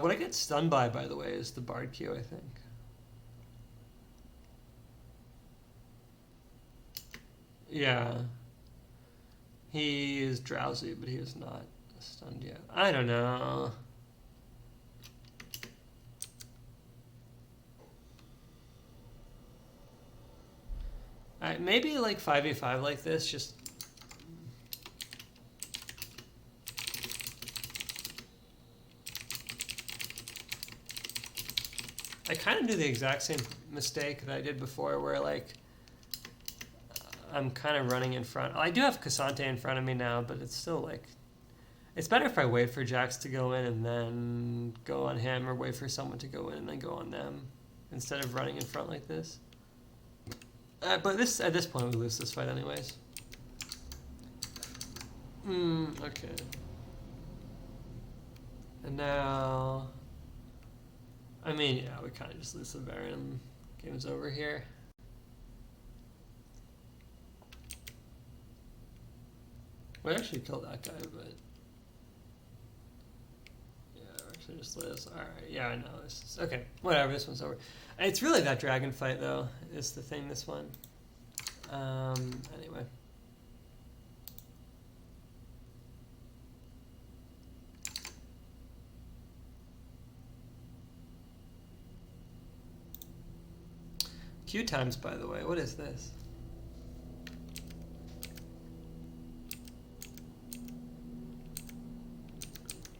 what I get stunned by the way, is the Bard Q, I think. Yeah. He is drowsy, but he is not stunned yet. I don't know. Maybe like 5v5 like this, just... I kind of do the exact same mistake that I did before, where like I'm kind of running in front. I do have Cassante in front of me now, but it's still like, it's better if I wait for Jax to go in and then go on him, or wait for someone to go in and then go on them, instead of running in front like this. But at this point we lose this fight anyways. Okay. And now, I mean, yeah, we kind of just lose the Baron. Game's over here. We actually killed that guy, but yeah, we're actually just lose. All right, yeah, I know this is okay. Whatever, this one's over. It's really that dragon fight though is the thing. This one. Anyway. Q times, by the way. What is this?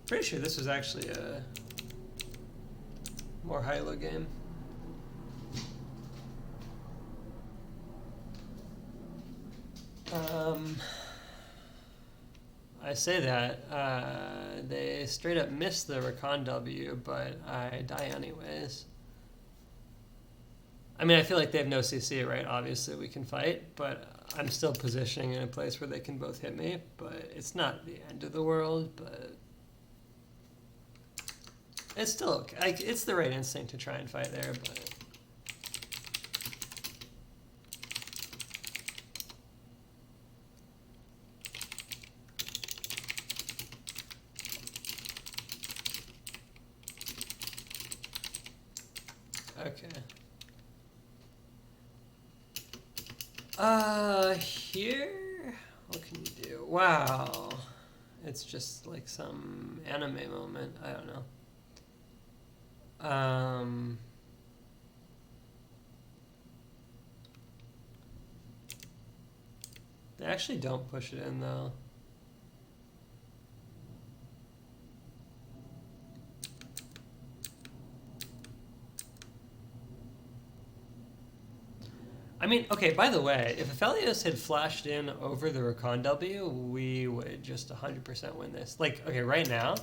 Pretty sure this was actually a more high-low game. I say that they straight up missed the Recon W, but I die anyways. I mean, I feel like they have no CC, right? Obviously, we can fight, but I'm still positioning in a place where they can both hit me. But it's not the end of the world, but it's still okay. Like, it's the right instinct to try and fight there, but okay. Here, what can you do? Wow, it's just like some anime moment. I don't know. They actually don't push it in though. I mean, okay, by the way, if Aphelios had flashed in over the Recon W, we would just 100% win this. Like, okay, right now,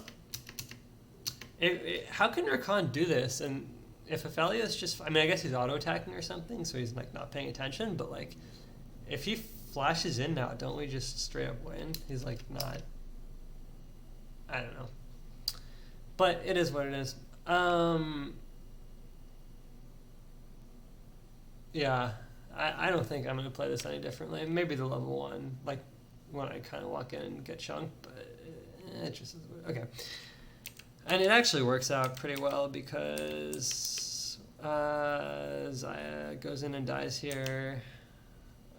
how can Recon do this? And if Aphelios just, I mean, I guess he's auto-attacking or something, so he's like not paying attention, but like, if he flashes in now, don't we just straight up win? He's like not, I don't know. But it is what it is. Yeah. I don't think I'm going to play this any differently. Maybe the level 1, like when I kind of walk in and get chunked, but it just is okay. And it actually works out pretty well because Zaya goes in and dies here.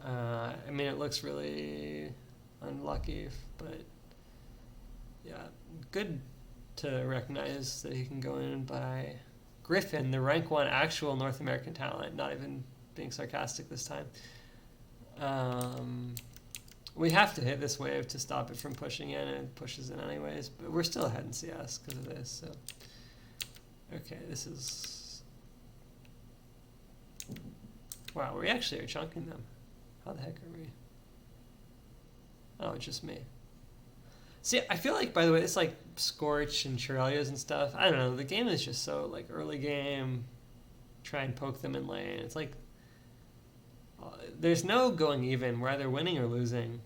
I mean, it looks really unlucky, but yeah, good to recognize that he can go in and buy Griffin, the rank 1 actual North American talent, not even being sarcastic this time. We have to hit this wave to stop it from pushing in, and it pushes in anyways, but we're still ahead in CS because of this, so. Okay, this is... Wow, we actually are chunking them. How the heck are we? Oh, it's just me. See, I feel like, by the way, it's like Scorch and Chirelias and stuff. I don't know, the game is just so, like, early game, try and poke them in lane. It's like, there's no going even. We're either winning or losing.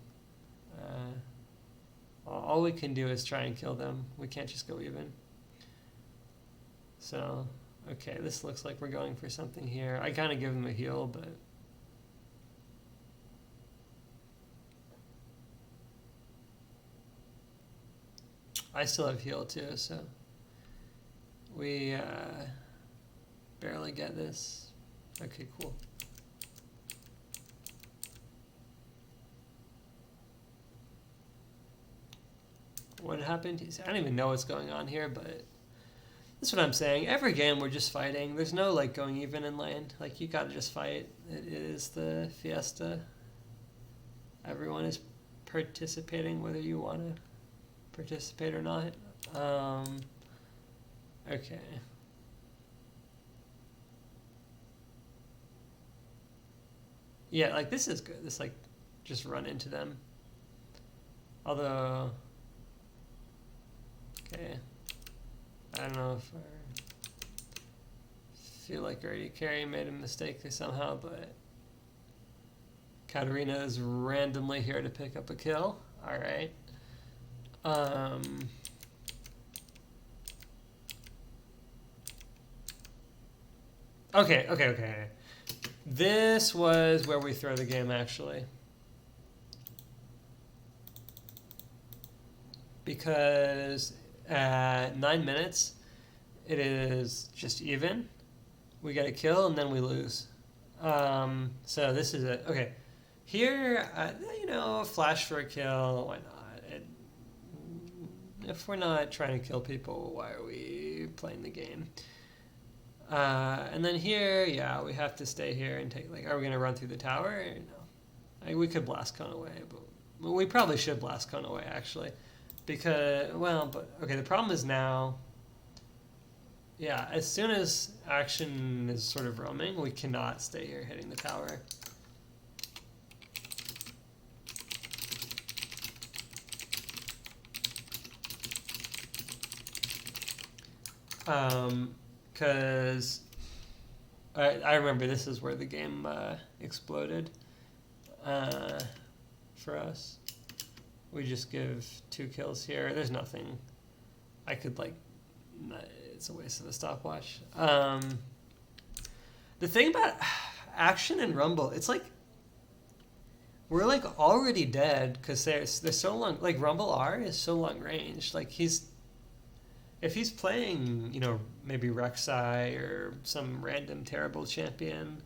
All we can do is try and kill them. We can't just go even. So, okay, this looks like we're going for something here. I kind of give them a heal, but... I still have heal too, so... We barely get this. Okay, cool. What happened? I don't even know what's going on here, but that's what I'm saying. Every game we're just fighting. There's no like going even in lane. Like you gotta just fight. It is the fiesta. Everyone is participating whether you want to participate or not. Okay. Yeah, like this is good. This like just run into them. Although, okay, I don't know if I feel like already Carey made a mistake there somehow, but Katarina is randomly here to pick up a kill. All right. Okay. This was where we throw the game, actually. Because at 9 minutes, it is just even. We get a kill, and then we lose. So this is it. Okay. Here, flash for a kill, why not? If we're not trying to kill people, why are we playing the game? And then here, yeah, we have to stay here and take, like, are we going to run through the tower? No. We could blast cone away, but we probably should blast cone away, actually. Because, okay, the problem is now, yeah, as soon as action is sort of roaming, we cannot stay here hitting the tower. Because I remember this is where the game exploded for us. We just give 2 kills here. There's nothing. I could it's a waste of a stopwatch. The thing about action and rumble, it's like we're like already dead because they're so long. Like Rumble R is so long range. Like if he's playing, maybe Rek'Sai or some random terrible champion,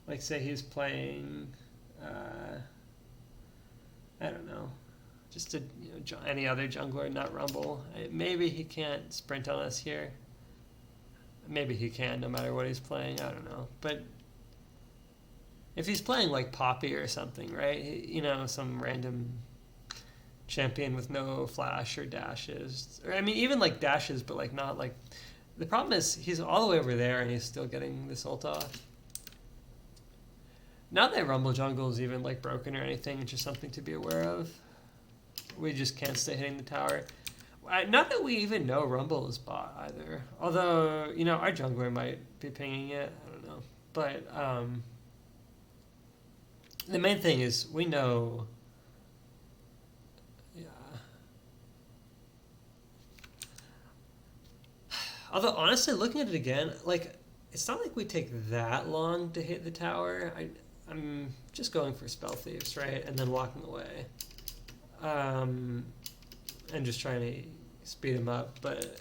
like say he's playing, I don't know, just any other jungler, not Rumble. Maybe he can't sprint on us here. Maybe he can, no matter what he's playing. I don't know. But if he's playing like Poppy or something, right? Some random champion with no flash or dashes. Or, I mean, even like dashes, but like not like... The problem is he's all the way over there and he's still getting this ult off. Not that Rumble Jungle is even like broken or anything, it's just something to be aware of. We just can't stay hitting the tower. Not that we even know Rumble is bot either. Although, our jungler might be pinging it. I don't know. But the main thing is we know... Yeah. Although, honestly, looking at it again, like, it's not like we take that long to hit the tower. I'm just going for spell thieves, right? And then walking away. And just trying to speed him up, but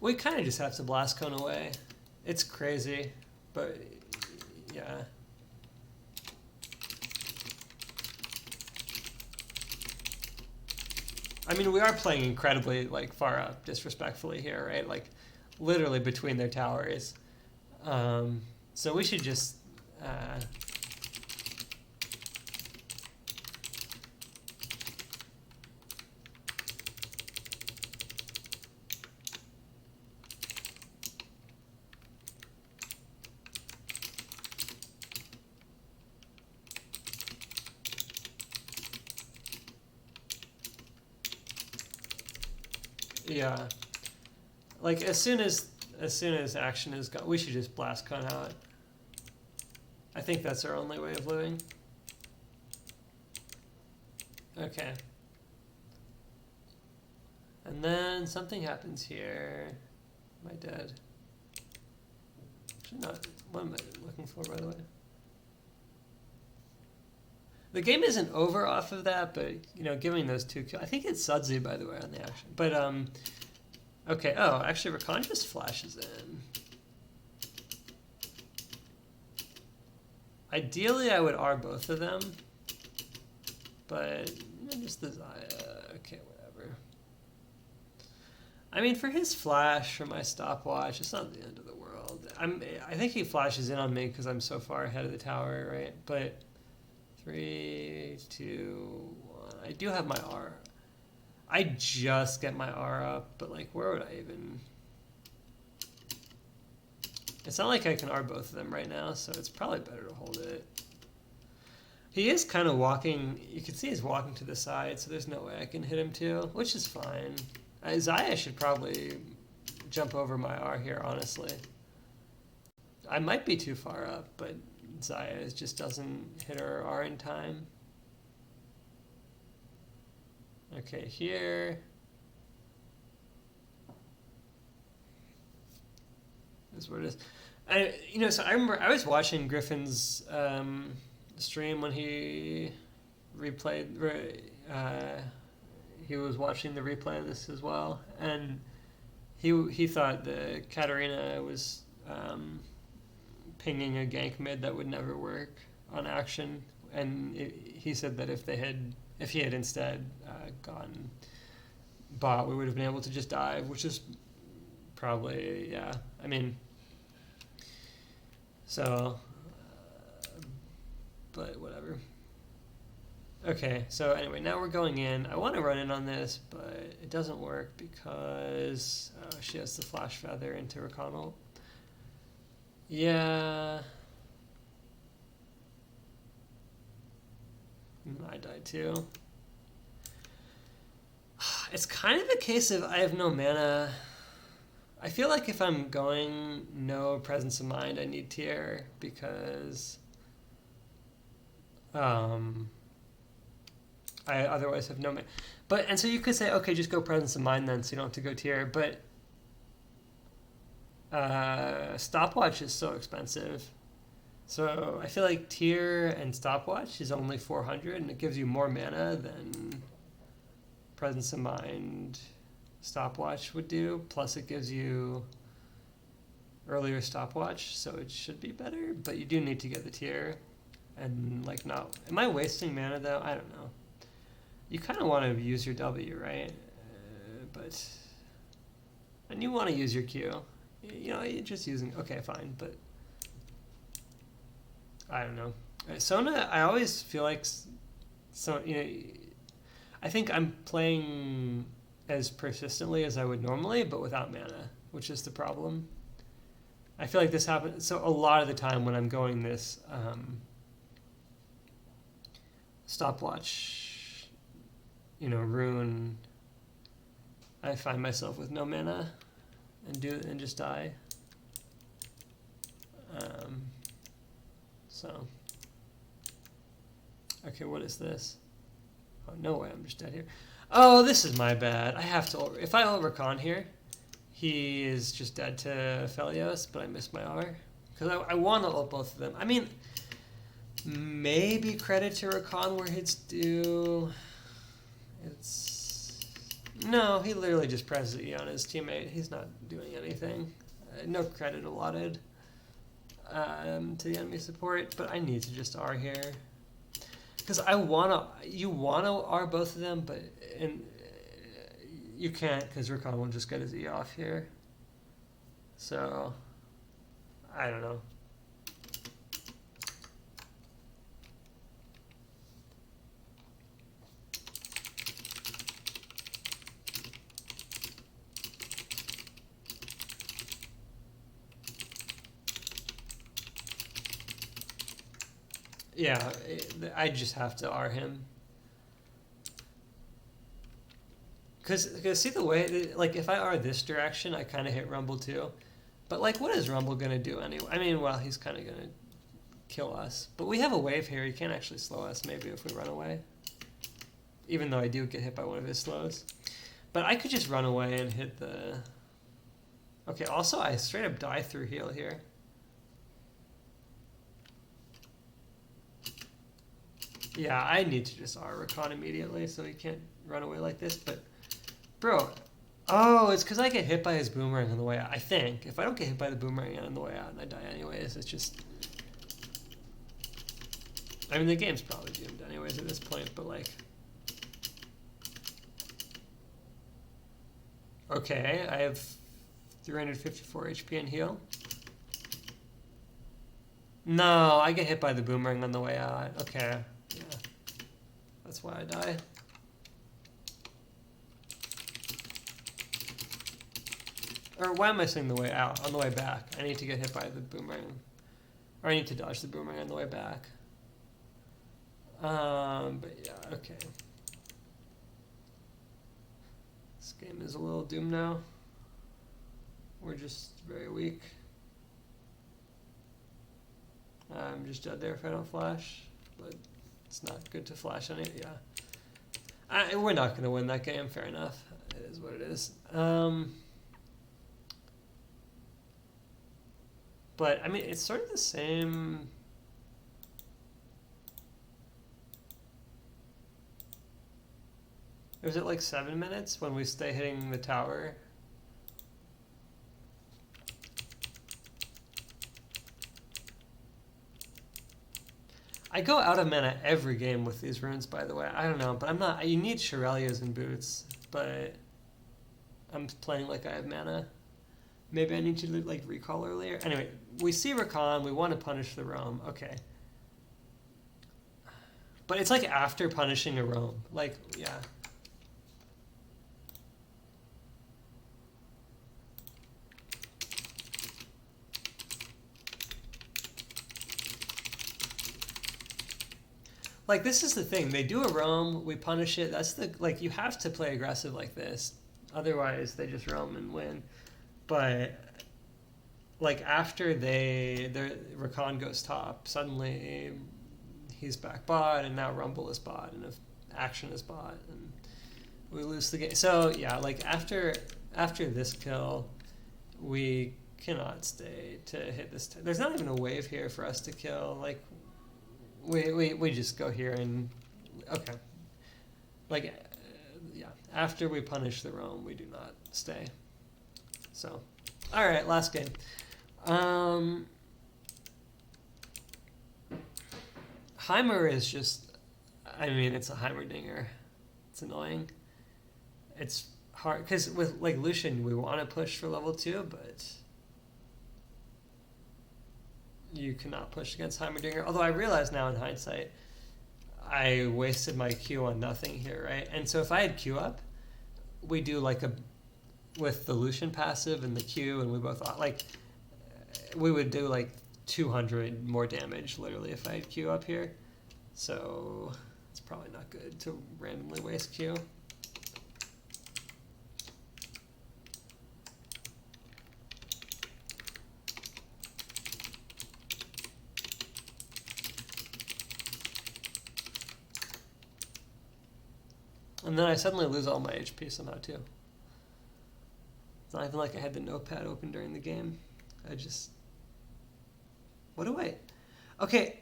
we kind of just have to blast cone away. It's crazy, but yeah. I mean, we are playing incredibly like far up, disrespectfully here, right? Like literally between their towers. So we should just yeah. Like as soon as action is gone, we should just blast cone out. I think that's our only way of living. Okay. And then something happens here. Am I dead? Actually not. What am I looking for, by the way? The game isn't over off of that, but, giving those 2 kills. I think it's Sudzi, by the way, on the action. But, okay. Oh, actually, Rakan just flashes in. Ideally, I would R both of them. But, just the Xayah. Okay, whatever. I mean, for his flash, for my stopwatch, it's not the end of the world. I think he flashes in on me because I'm so far ahead of the tower, right? But 3, 2, 1. I do have my R. I just get my R up, but like, where would I even... It's not like I can R both of them right now, so it's probably better to hold it. He is kind of walking, you can see he's walking to the side, so there's no way I can hit him too, which is fine. Zaya should probably jump over my R here, honestly. I might be too far up, but Zaya just doesn't hit her R in time. Okay, here. This is where it is. So I remember I was watching Griffin's stream when he replayed. He was watching the replay of this as well, and he thought the Katarina was pinging a gank mid that would never work on action, and he said that if he had instead gone bot, we would have been able to just dive, which is probably, yeah. I mean, so, but whatever. Okay, so anyway, now we're going in. I want to run in on this, but it doesn't work because she has the flash feather into Rakanal. Yeah. I died too. It's kind of a case of I have no mana. I feel like if I'm going no presence of mind, I need tier because I otherwise have no mana. And so you could say, okay, just go presence of mind then, so you don't have to go tier. But stopwatch is so expensive. So I feel like tier and stopwatch is only 400, and it gives you more mana than presence of mind stopwatch would do. Plus it gives you earlier stopwatch, so it should be better. But you do need to get the tier, and like not. Am I wasting mana though? I don't know. You kind of want to use your W, right? And you want to use your Q. You're just using. Okay, fine, but. I don't know. Sona, I always feel like, I think I'm playing as persistently as I would normally, but without mana, which is the problem. I feel like this happens. So a lot of the time when I'm going this stopwatch, rune, I find myself with no mana and just die. So, okay, what is this? Oh, no way, I'm just dead here. Oh, this is my bad. I have to, if I ult Rakan here, he is just dead to Aphelios, but I missed my R. Because I want to ult both of them. I mean, maybe credit to Rakan where it's due. No, he literally just presses E on his teammate. He's not doing anything. No credit allotted. To the enemy support, but I need to just R here because you wanna R both of them, but you can't because Rakan will just get his E off here. So I don't know. Yeah, I just have to R him. Because see the way, like if I R this direction, I kind of hit Rumble too. But like what is Rumble going to do anyway? I mean, well, he's kind of going to kill us. But we have a wave here. He can't actually slow us maybe if we run away. Even though I do get hit by one of his slows. But I could just run away and hit the... Okay, also I straight up die through heal here. Yeah, I need to just R Rakan immediately so he can't run away like this, but... Bro, it's because I get hit by his boomerang on the way out, I think. If I don't get hit by the boomerang on the way out and I die anyways, it's just... I mean, the game's probably doomed anyways at this point, but like... Okay, I have 354 HP and heal. No, I get hit by the boomerang on the way out. Okay. Yeah, that's why I die. Or why am I saying the way out? On the way back. I need to get hit by the boomerang. Or I need to dodge the boomerang on the way back. But yeah, okay. This game is a little doomed now. We're just very weak. I'm just dead there if I don't flash. But it's not good to flash on it, yeah. We're not going to win that game, fair enough. It is what it is. But, I mean, it's sort of the same. Was it like 7 minutes when we stay hitting the tower? I go out of mana every game with these runes, by the way. I don't know, but I'm not. You need Shirelios and boots, but I'm playing like I have mana. Maybe I need to like recall earlier. Anyway, we see Rakan. We want to punish the roam. Okay. But it's like after punishing a roam. Like, yeah. Like, this is the thing. They do a roam, we punish it. That's the, like, you have to play aggressive like this. Otherwise, they just roam and win. But, like, after Rakan goes top, suddenly he's back bot, and now Rumble is bot, and if Action is bot, and we lose the game. So, yeah, like, after this kill, we cannot stay to hit this. There's not even a wave here for us to kill. Like, we just go here and okay, like yeah. After we punish the roam, we do not stay. So, all right, last game. Heimer is just, I mean, it's a Heimerdinger. It's annoying. It's hard because with like Lucian, we want to push for level 2, but you cannot push against Heimerdinger. Although I realize now in hindsight, I wasted my Q on nothing here, right? And so if I had Q up, we do like with the Lucian passive and the Q, and we both, like, we would do like 200 more damage, literally, if I had Q up here. So it's probably not good to randomly waste Q. And then I suddenly lose all my HP somehow too. It's not even like I had the notepad open during the game. I just... What do I... Okay,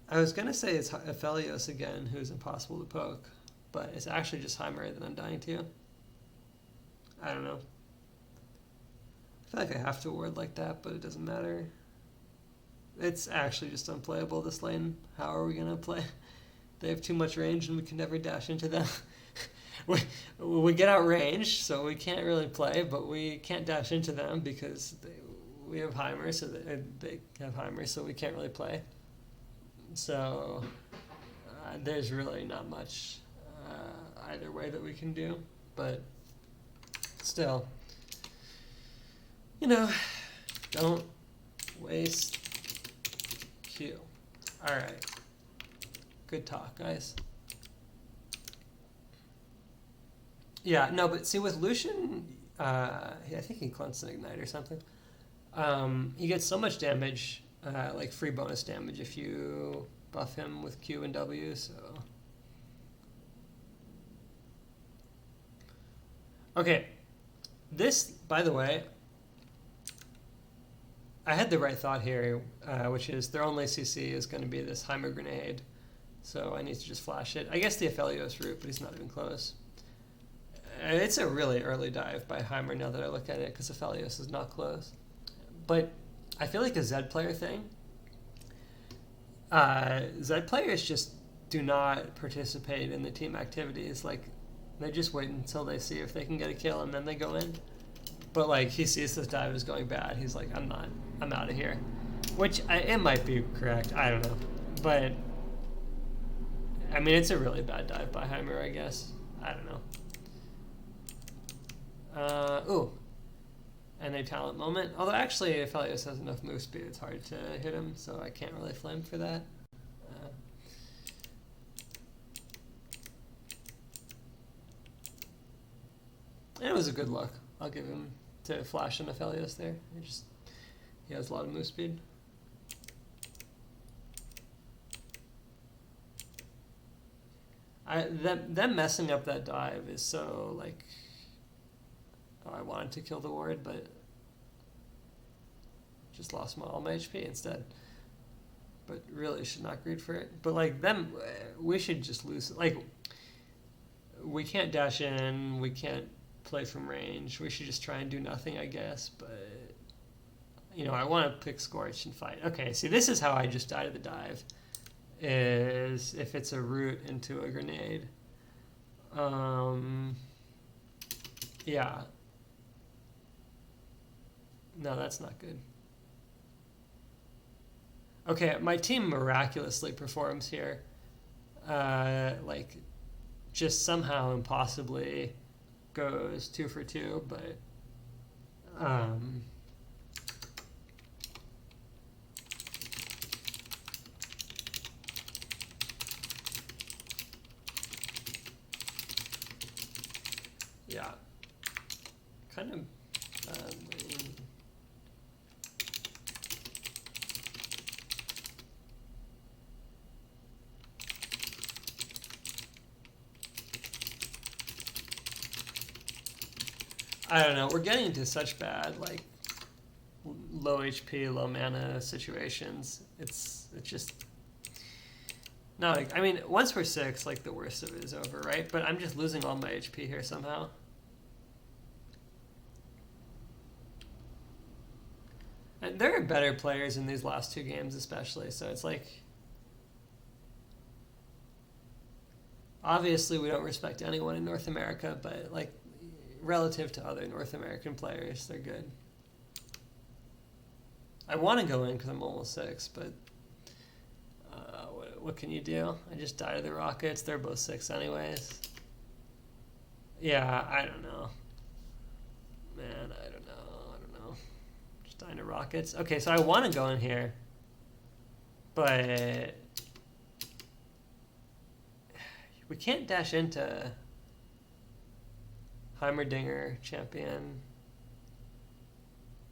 I was going to say it's Aphelios again, who's impossible to poke, but it's actually just Heimer that I'm dying to. I don't know. I feel like I have to ward like that, but it doesn't matter. It's actually just unplayable, this lane. How are we going to play? They have too much range and we can never dash into them. we get outranged, so we can't really play, but we can't dash into them because we have Heimer, so they have Heimer, so we can't really play. So there's really not much either way that we can do, but still, you know, don't waste Q. All right. Good talk, guys. Yeah, no, but see, with Lucian, I think he cleansed an Ignite or something. He gets so much damage, like free bonus damage if you buff him with Q and W, so... Okay, this, by the way, I had the right thought here, which is their only CC is going to be this Heimer grenade. So I need to just flash it. I guess the Aphelios route, but he's not even close. It's a really early dive by Heimer now that I look at it, because Aphelios is not close. But I feel like a Zed player thing. Zed players just do not participate in the team activities. Like, they just wait until they see if they can get a kill, and then they go in. But, like, he sees this dive is going bad. He's like, I'm out of here. Which, it might be correct. I don't know. But... I mean, it's a really bad dive by Heimer, I guess. I don't know. Ooh, any talent moment. Although actually, Aphelios has enough move speed, it's hard to hit him, so I can't really flame for that. And it was a good look. I'll give him to flash on Aphelios there. He has a lot of move speed. Them messing up that dive is so like. Oh, I wanted to kill the ward, but just lost all my HP instead. But really should not greed for it. But like them, we should just lose. Like we can't dash in, we can't play from range. We should just try and do nothing, I guess. But you know, I want to pick Scorch and fight. Okay, see, this is how I just die to the dive. Is if it's a root into a grenade. Yeah. No, that's not good. Okay, my team miraculously performs here. Like, just somehow impossibly goes 2 for 2, but yeah, kind of. I don't know. We're getting into such bad, like, low HP, low mana situations. It's just no. Like, I mean, once we're 6, like the worst of it is over, right? But I'm just losing all my HP here somehow. And there are better players in these last 2 games, especially. So it's like, obviously, we don't respect anyone in North America, but like, relative to other North American players, they're good. I want to go in because I'm almost 6, but what can you do? I just die to the Rockets. They're both 6 anyways. Yeah, I don't know. Man, I don't know. Just dying to Rockets. Okay, so I want to go in here, but we can't dash into Heimerdinger champion.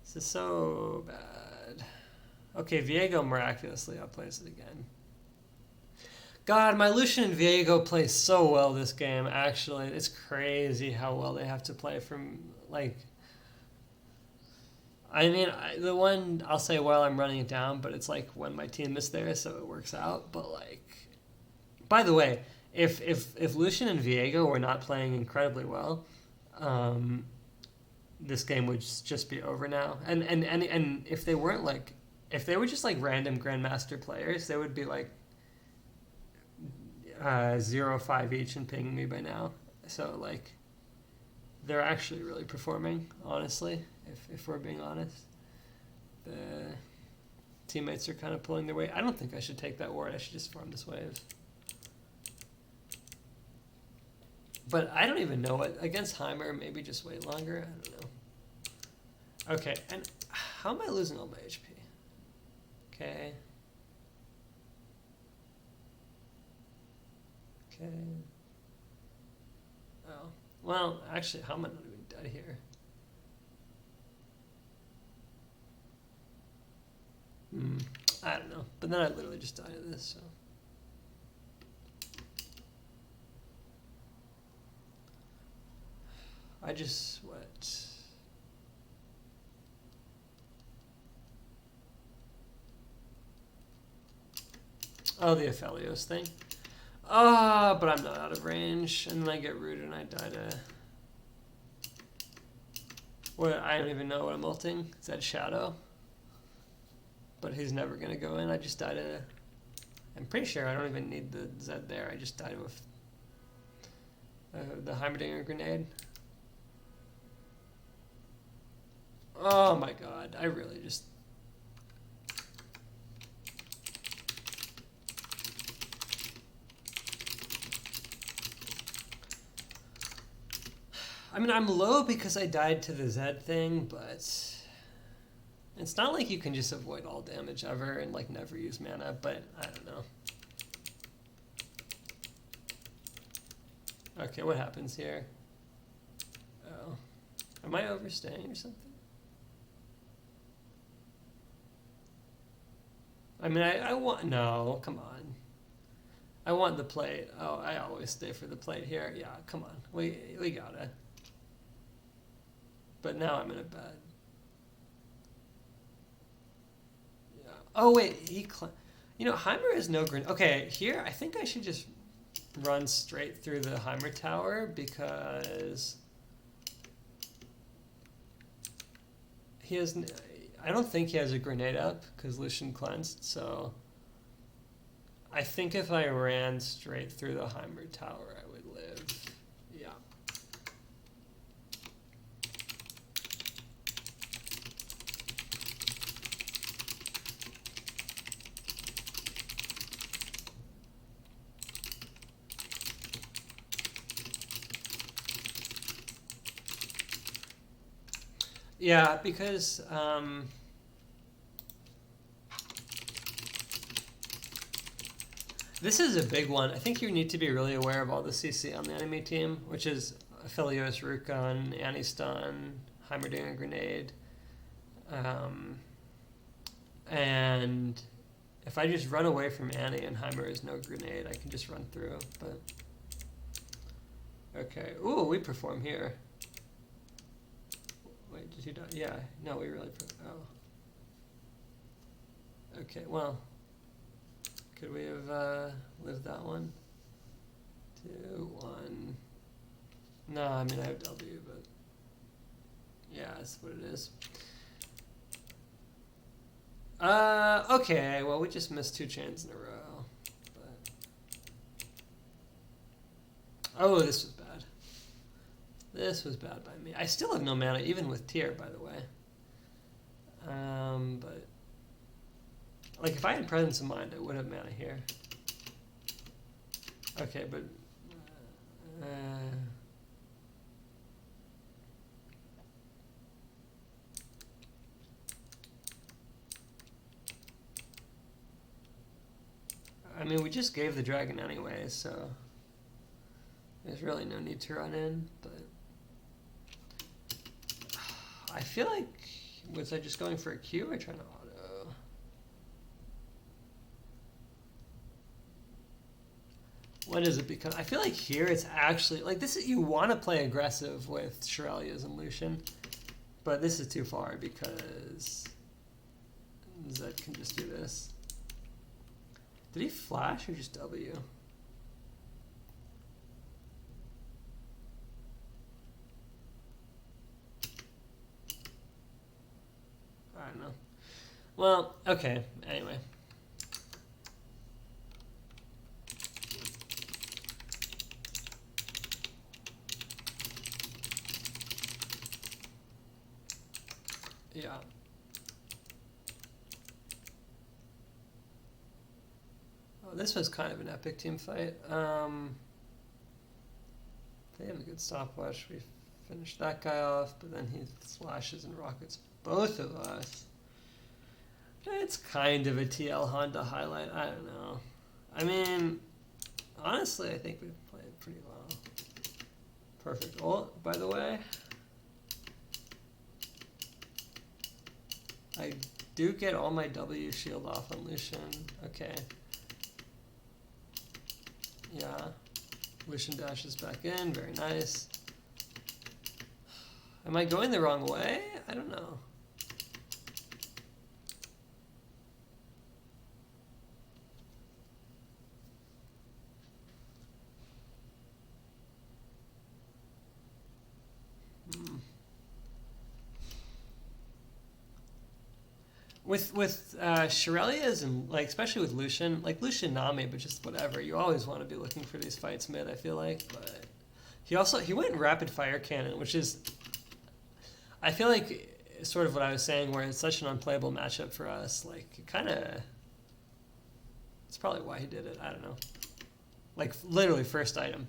This is so bad. Okay, Viego miraculously outplays it again. God, my Lucian and Viego play so well this game, actually. It's crazy how well they have to play from, like... I mean, the one, I'll say while I'm running it down, but it's like when my team is there, so it works out. But, like... By the way, if Lucian and Viego were not playing incredibly well, this game would just be over now. And if they weren't like, if they were just like random Grandmaster players, they would be like 0-5 each and pinging me by now. So like, they're actually really performing, honestly, if we're being honest. The teammates are kind of pulling their weight. I don't think I should take that ward. I should just farm this wave. But I don't even know what against Heimer. Maybe just wait longer. I don't know. Okay, and how am I losing all my HP? Okay. Okay. Oh, well, actually, how am I not even dead here? I don't know. But then I literally just died of this, so. I just, what? Oh, the Aphelios thing. Ah, but I'm not out of range. And then I get rooted and I die to... What? I don't even know what I'm ulting. Is that Shadow? But he's never going to go in. I just die to... I'm pretty sure I don't even need the Zed there. I just die to the Heimerdinger grenade. Oh my god, I really just... I mean, I'm low because I died to the Z thing, but it's not like you can just avoid all damage ever and like never use mana, but I don't know. Okay, what happens here? Oh. Am I overstaying or something? I mean, I want... No, come on. I want the plate. Oh, I always stay for the plate here. Yeah, come on. We gotta. But now I'm in a bad... Yeah. Oh, wait. You know, Heimer is no green. Okay, here, I think I should just run straight through the Heimer tower because he has... I don't think he has a grenade up because Lucian cleansed, so I think if I ran straight through the Heimer tower, I would live. Yeah. Yeah, because this is a big one. I think you need to be really aware of all the CC on the enemy team, which is Aphelios, Rukon, Annie-stun, Heimerdinger Grenade. And if I just run away from Annie and Heimer is no grenade, I can just run through. But okay. Ooh, we perform here. Wait, did you die? Yeah, no, we really... Oh. Okay, well... Could we have lived that one? 2, 1... No, I mean, I have W, but... Yeah, that's what it is. Okay, well, we just missed 2 chains in a row. But... Oh, this was bad. This was bad by me. I still have no mana, even with tier, by the way. But like if I had presence of mind, I would have mana here. Okay, but I mean, we just gave the dragon anyway, so there's really no need to run in, but I feel like, was I just going for a Q or trying to auto? When does it become? I feel like here it's actually, like this is, you want to play aggressive with Shirelias and Lucian, but this is too far because Zed can just do this. Did he flash or just W? I don't know. Well, okay, anyway. Yeah. Oh, this was kind of an epic team fight. They have a good stopwatch. We finished that guy off, but then he slashes and rockets both of us. It's kind of a TL Honda highlight. I don't know. I mean, honestly, I think we played pretty well. Perfect ult, by the way. I do get all my W shield off on Lucian. Okay. Yeah. Lucian dashes back in. Very nice. Am I going the wrong way? I don't know. With Shirelias and like especially with Lucian, like Lucian Nami, but just whatever. You always want to be looking for these fights mid, I feel like. But he went rapid fire cannon, which is I feel like sort of what I was saying, where it's such an unplayable matchup for us. Like kind of, it's probably why he did it. I don't know. Like literally first item.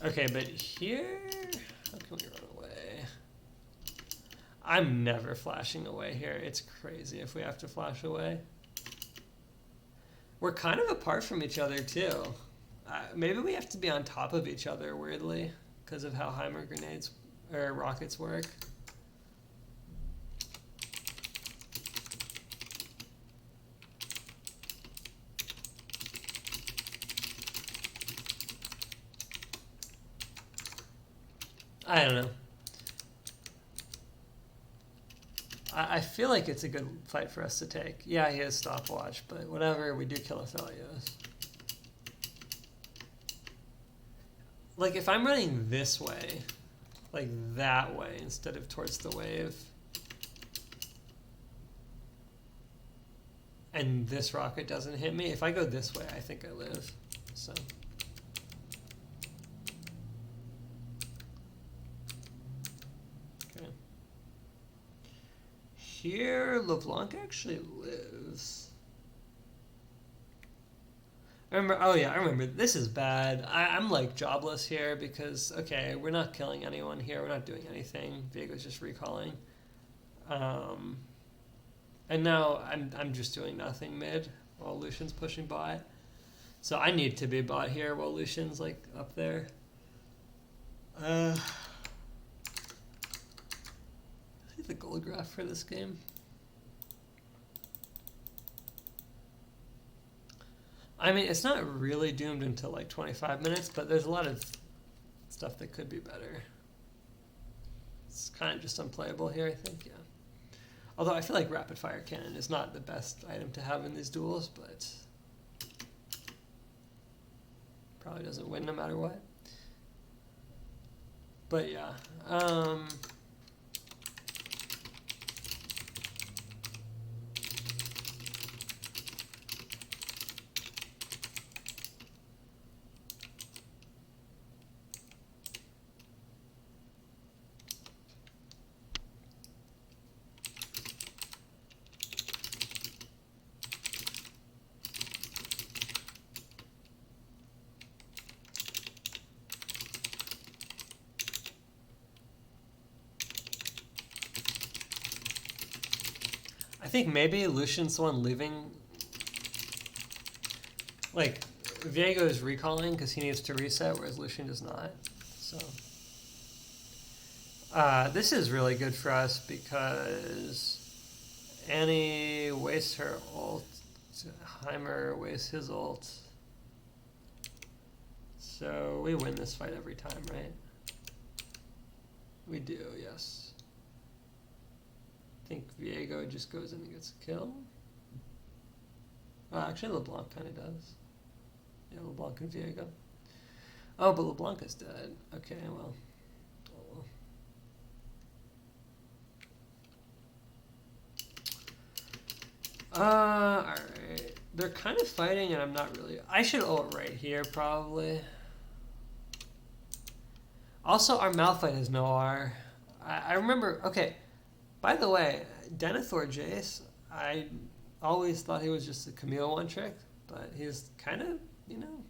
Okay, but here How can we run away? I'm never flashing away here. It's crazy if we have to flash away. We're kind of apart from each other too. Maybe we have to be on top of each other, weirdly, because of how Heimer grenades or rockets work. I don't know. I feel like it's a good fight for us to take. Yeah, he has stopwatch, but whatever, we do kill Aphelios. Like, if I'm running this way, like that way, instead of towards the wave, and this rocket doesn't hit me, if I go this way, I think I live. So... Here, LeBlanc actually lives. I remember. This is bad. I'm like jobless here because, okay, we're not killing anyone here. We're not doing anything. Viego's just recalling. And now I'm just doing nothing mid while Lucian's pushing bot. So I need to be bot here while Lucian's like up there. The goal graph for this game. I mean, it's not really doomed until like 25 minutes, but there's a lot of stuff that could be better. It's kind of just unplayable here, I think, yeah. Although I feel like rapid fire cannon is not the best item to have in these duels, but probably doesn't win no matter what. But yeah, I think maybe Lucian's the one leaving. Like, Viego is recalling because he needs to reset, whereas Lucian does not. So, this is really good for us because Annie wastes her ult, Heimer wastes his ult. So we win this fight every time, right? We do, yes. I think Viego just goes in and gets a kill. Actually, LeBlanc kind of does. Yeah, LeBlanc and Viego. Oh, but LeBlanc is dead. Okay, well. Oh, well. Alright. They're kind of fighting, and I'm not really... I should ult right here, probably. Also, our Malphite has no R. I remember... Okay. By the way, Denethor Jace, I always thought he was just a Camille one-trick, but he's kind of, you know,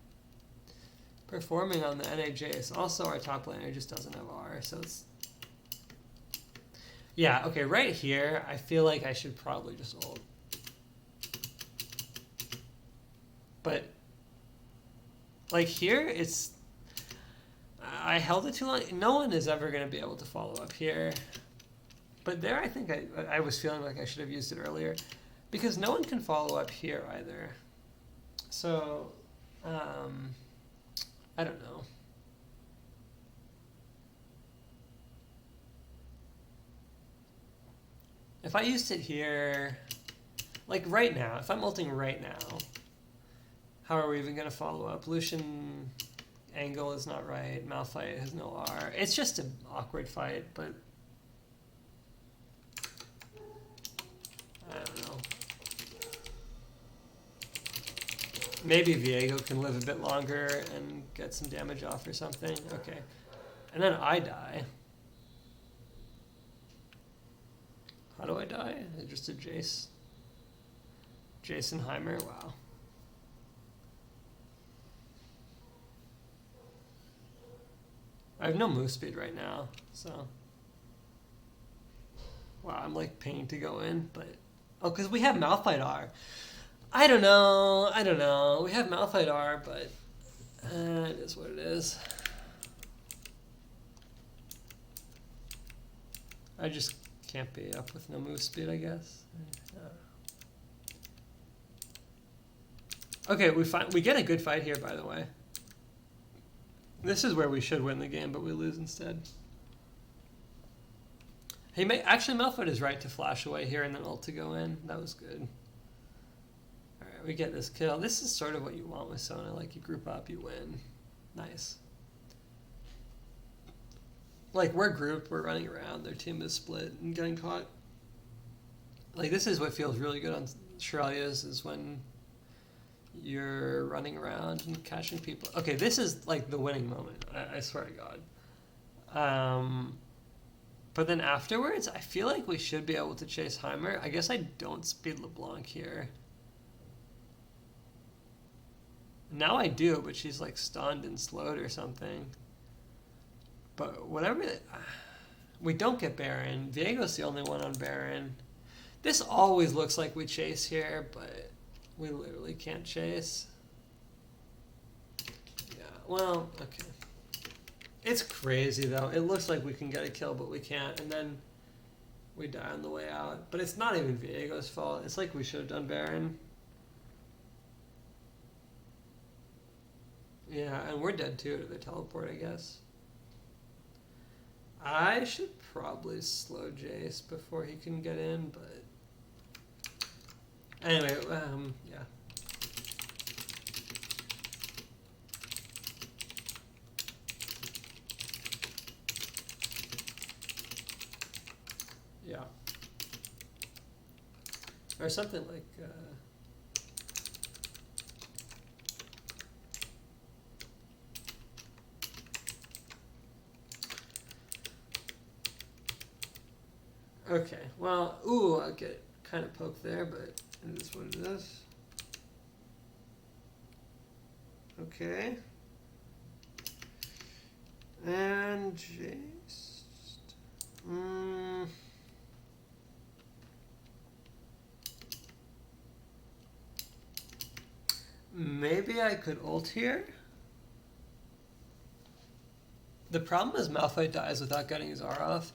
performing on the NA Jace. Also, our top laner just doesn't have R, so it's... Yeah, okay, right here, I feel like I should probably just ult. But, like, here, it's... I held it too long. No one is ever going to be able to follow up here. But there, I think I was feeling like I should have used it earlier, because no one can follow up here either. So, I don't know. If I used it here, like right now, if I'm ulting right now, how are we even going to follow up? Lucian angle is not right. Malphite has no R. It's just an awkward fight, but... I don't know. Maybe Viego can live a bit longer and get some damage off or something. Okay. And then I die. How do I die? Just a Jace. Jason Heimer, wow. I have no move speed right now, so. Wow, I'm like paying to go in, but. Oh, because we have Malphite R. I don't know. We have Malphite R, but it is what it is. I just can't be up with no move speed, I guess. Okay, we get a good fight here, by the way. This is where we should win the game, but we lose instead. He may actually Malphite is right to flash away here and then ult to go in. That was good. All right, we get this kill. This is sort of what you want with Sona. Like you group up, you win. Nice. Like we're grouped, we're running around. Their team is split and getting caught. Like this is what feels really good on Shirelia's is when you're running around and catching people. Okay, this is like the winning moment. I swear to God. But then afterwards, I feel like we should be able to chase Heimer. I guess I don't speed LeBlanc here. Now I do, but she's like stunned and slowed or something. But whatever. We don't get Baron. Viego's the only one on Baron. This always looks like we chase here, but we literally can't chase. Yeah, well, okay. It's crazy, though. It looks like we can get a kill, but we can't. And then we die on the way out. But it's not even Viego's fault. It's like we should have done Baron. Yeah, and we're dead, too, to the teleport, I guess. I should probably slow Jace before he can get in, but... Anyway, yeah. Yeah. Or something like... Okay, well, ooh, I'll get kind of poked there, but it is what it is. Okay. And Jace. Maybe I could ult here. The problem is Malphite dies without getting his R off.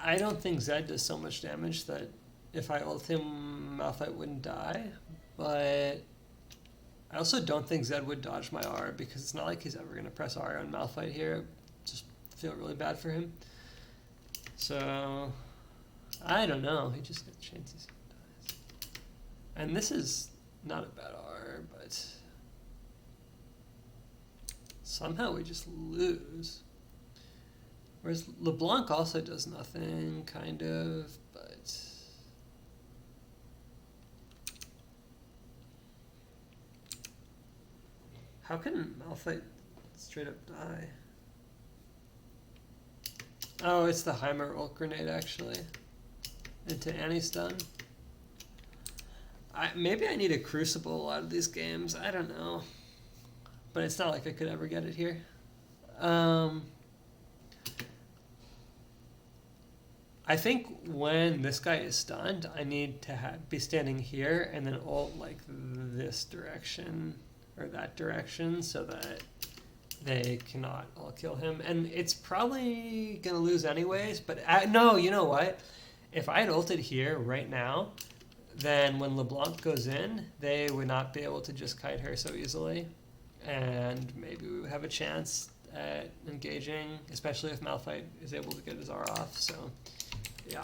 I don't think Zed does so much damage that if I ult him, Malphite wouldn't die. But I also don't think Zed would dodge my R because it's not like he's ever going to press R on Malphite here. Just feel really bad for him. So, I don't know. He just gets chances he dies. And this is not a bad R, but somehow we just lose. Whereas LeBlanc also does nothing, kind of, but... How can Malphite straight up die? Oh, it's the Heimer ult grenade, actually. Into anti-stun. Maybe I need a Crucible a lot of these games. I don't know. But it's not like I could ever get it here. I think when this guy is stunned, I need to be standing here and then ult like this direction or that direction so that they cannot all kill him. And it's probably going to lose anyways, but no, you know what? If I had ulted here right now, then when LeBlanc goes in, they would not be able to just kite her so easily. And maybe we would have a chance at engaging, especially if Malphite is able to get his R off. So... yeah,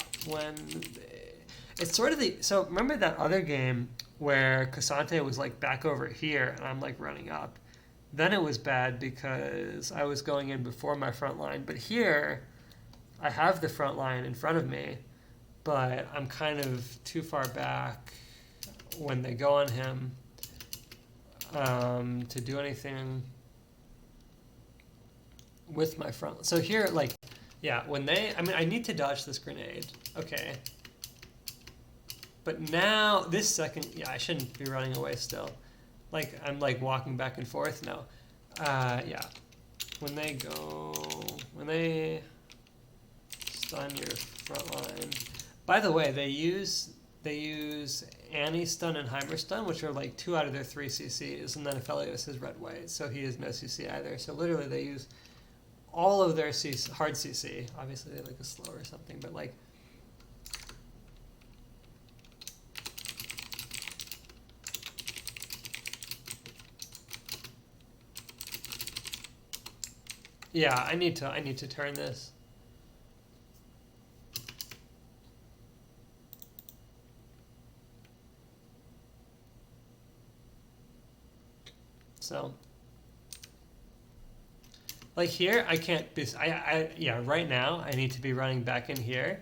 it's sort of so remember that other game where Cassante was like back over here and I'm like running up? Then it was bad because I was going in before my front line. But here, I have the front line in front of me, but I'm kind of too far back when they go on him to do anything with my front. So here, like, yeah, when I need to dodge this grenade. Okay. But now, this second, yeah, I shouldn't be running away still. Like, I'm like walking back and forth. No. Yeah. when they stun your front line. By the way, they use Annie-stun and Heimer-stun, which are like 2 out of their 3 CCs, and then Aphelios is red-white, so he has no CC either. So literally they use all of their hard CC. Obviously they like a slow or something, but like... Yeah, I need to turn this. So, like here, I can't be, yeah, right now, I need to be running back in here.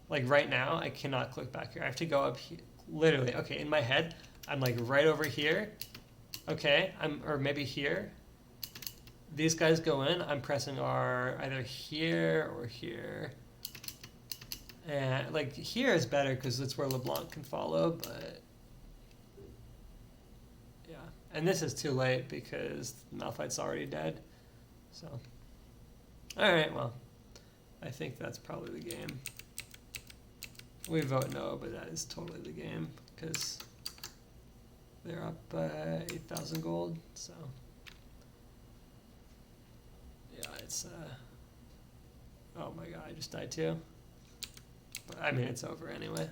Like right now, I cannot click back here. I have to go up here, literally. Okay, in my head, I'm like right over here. Okay, or maybe here. These guys go in, I'm pressing R either here or here. And like here is better because it's where LeBlanc can follow, but yeah. And this is too late because Malphite's already dead. So, all right, well, I think that's probably the game. We vote no, but that is totally the game because they're up 8,000 gold. So, yeah, it's oh my god, I just died too. But I mean, it's over anyway.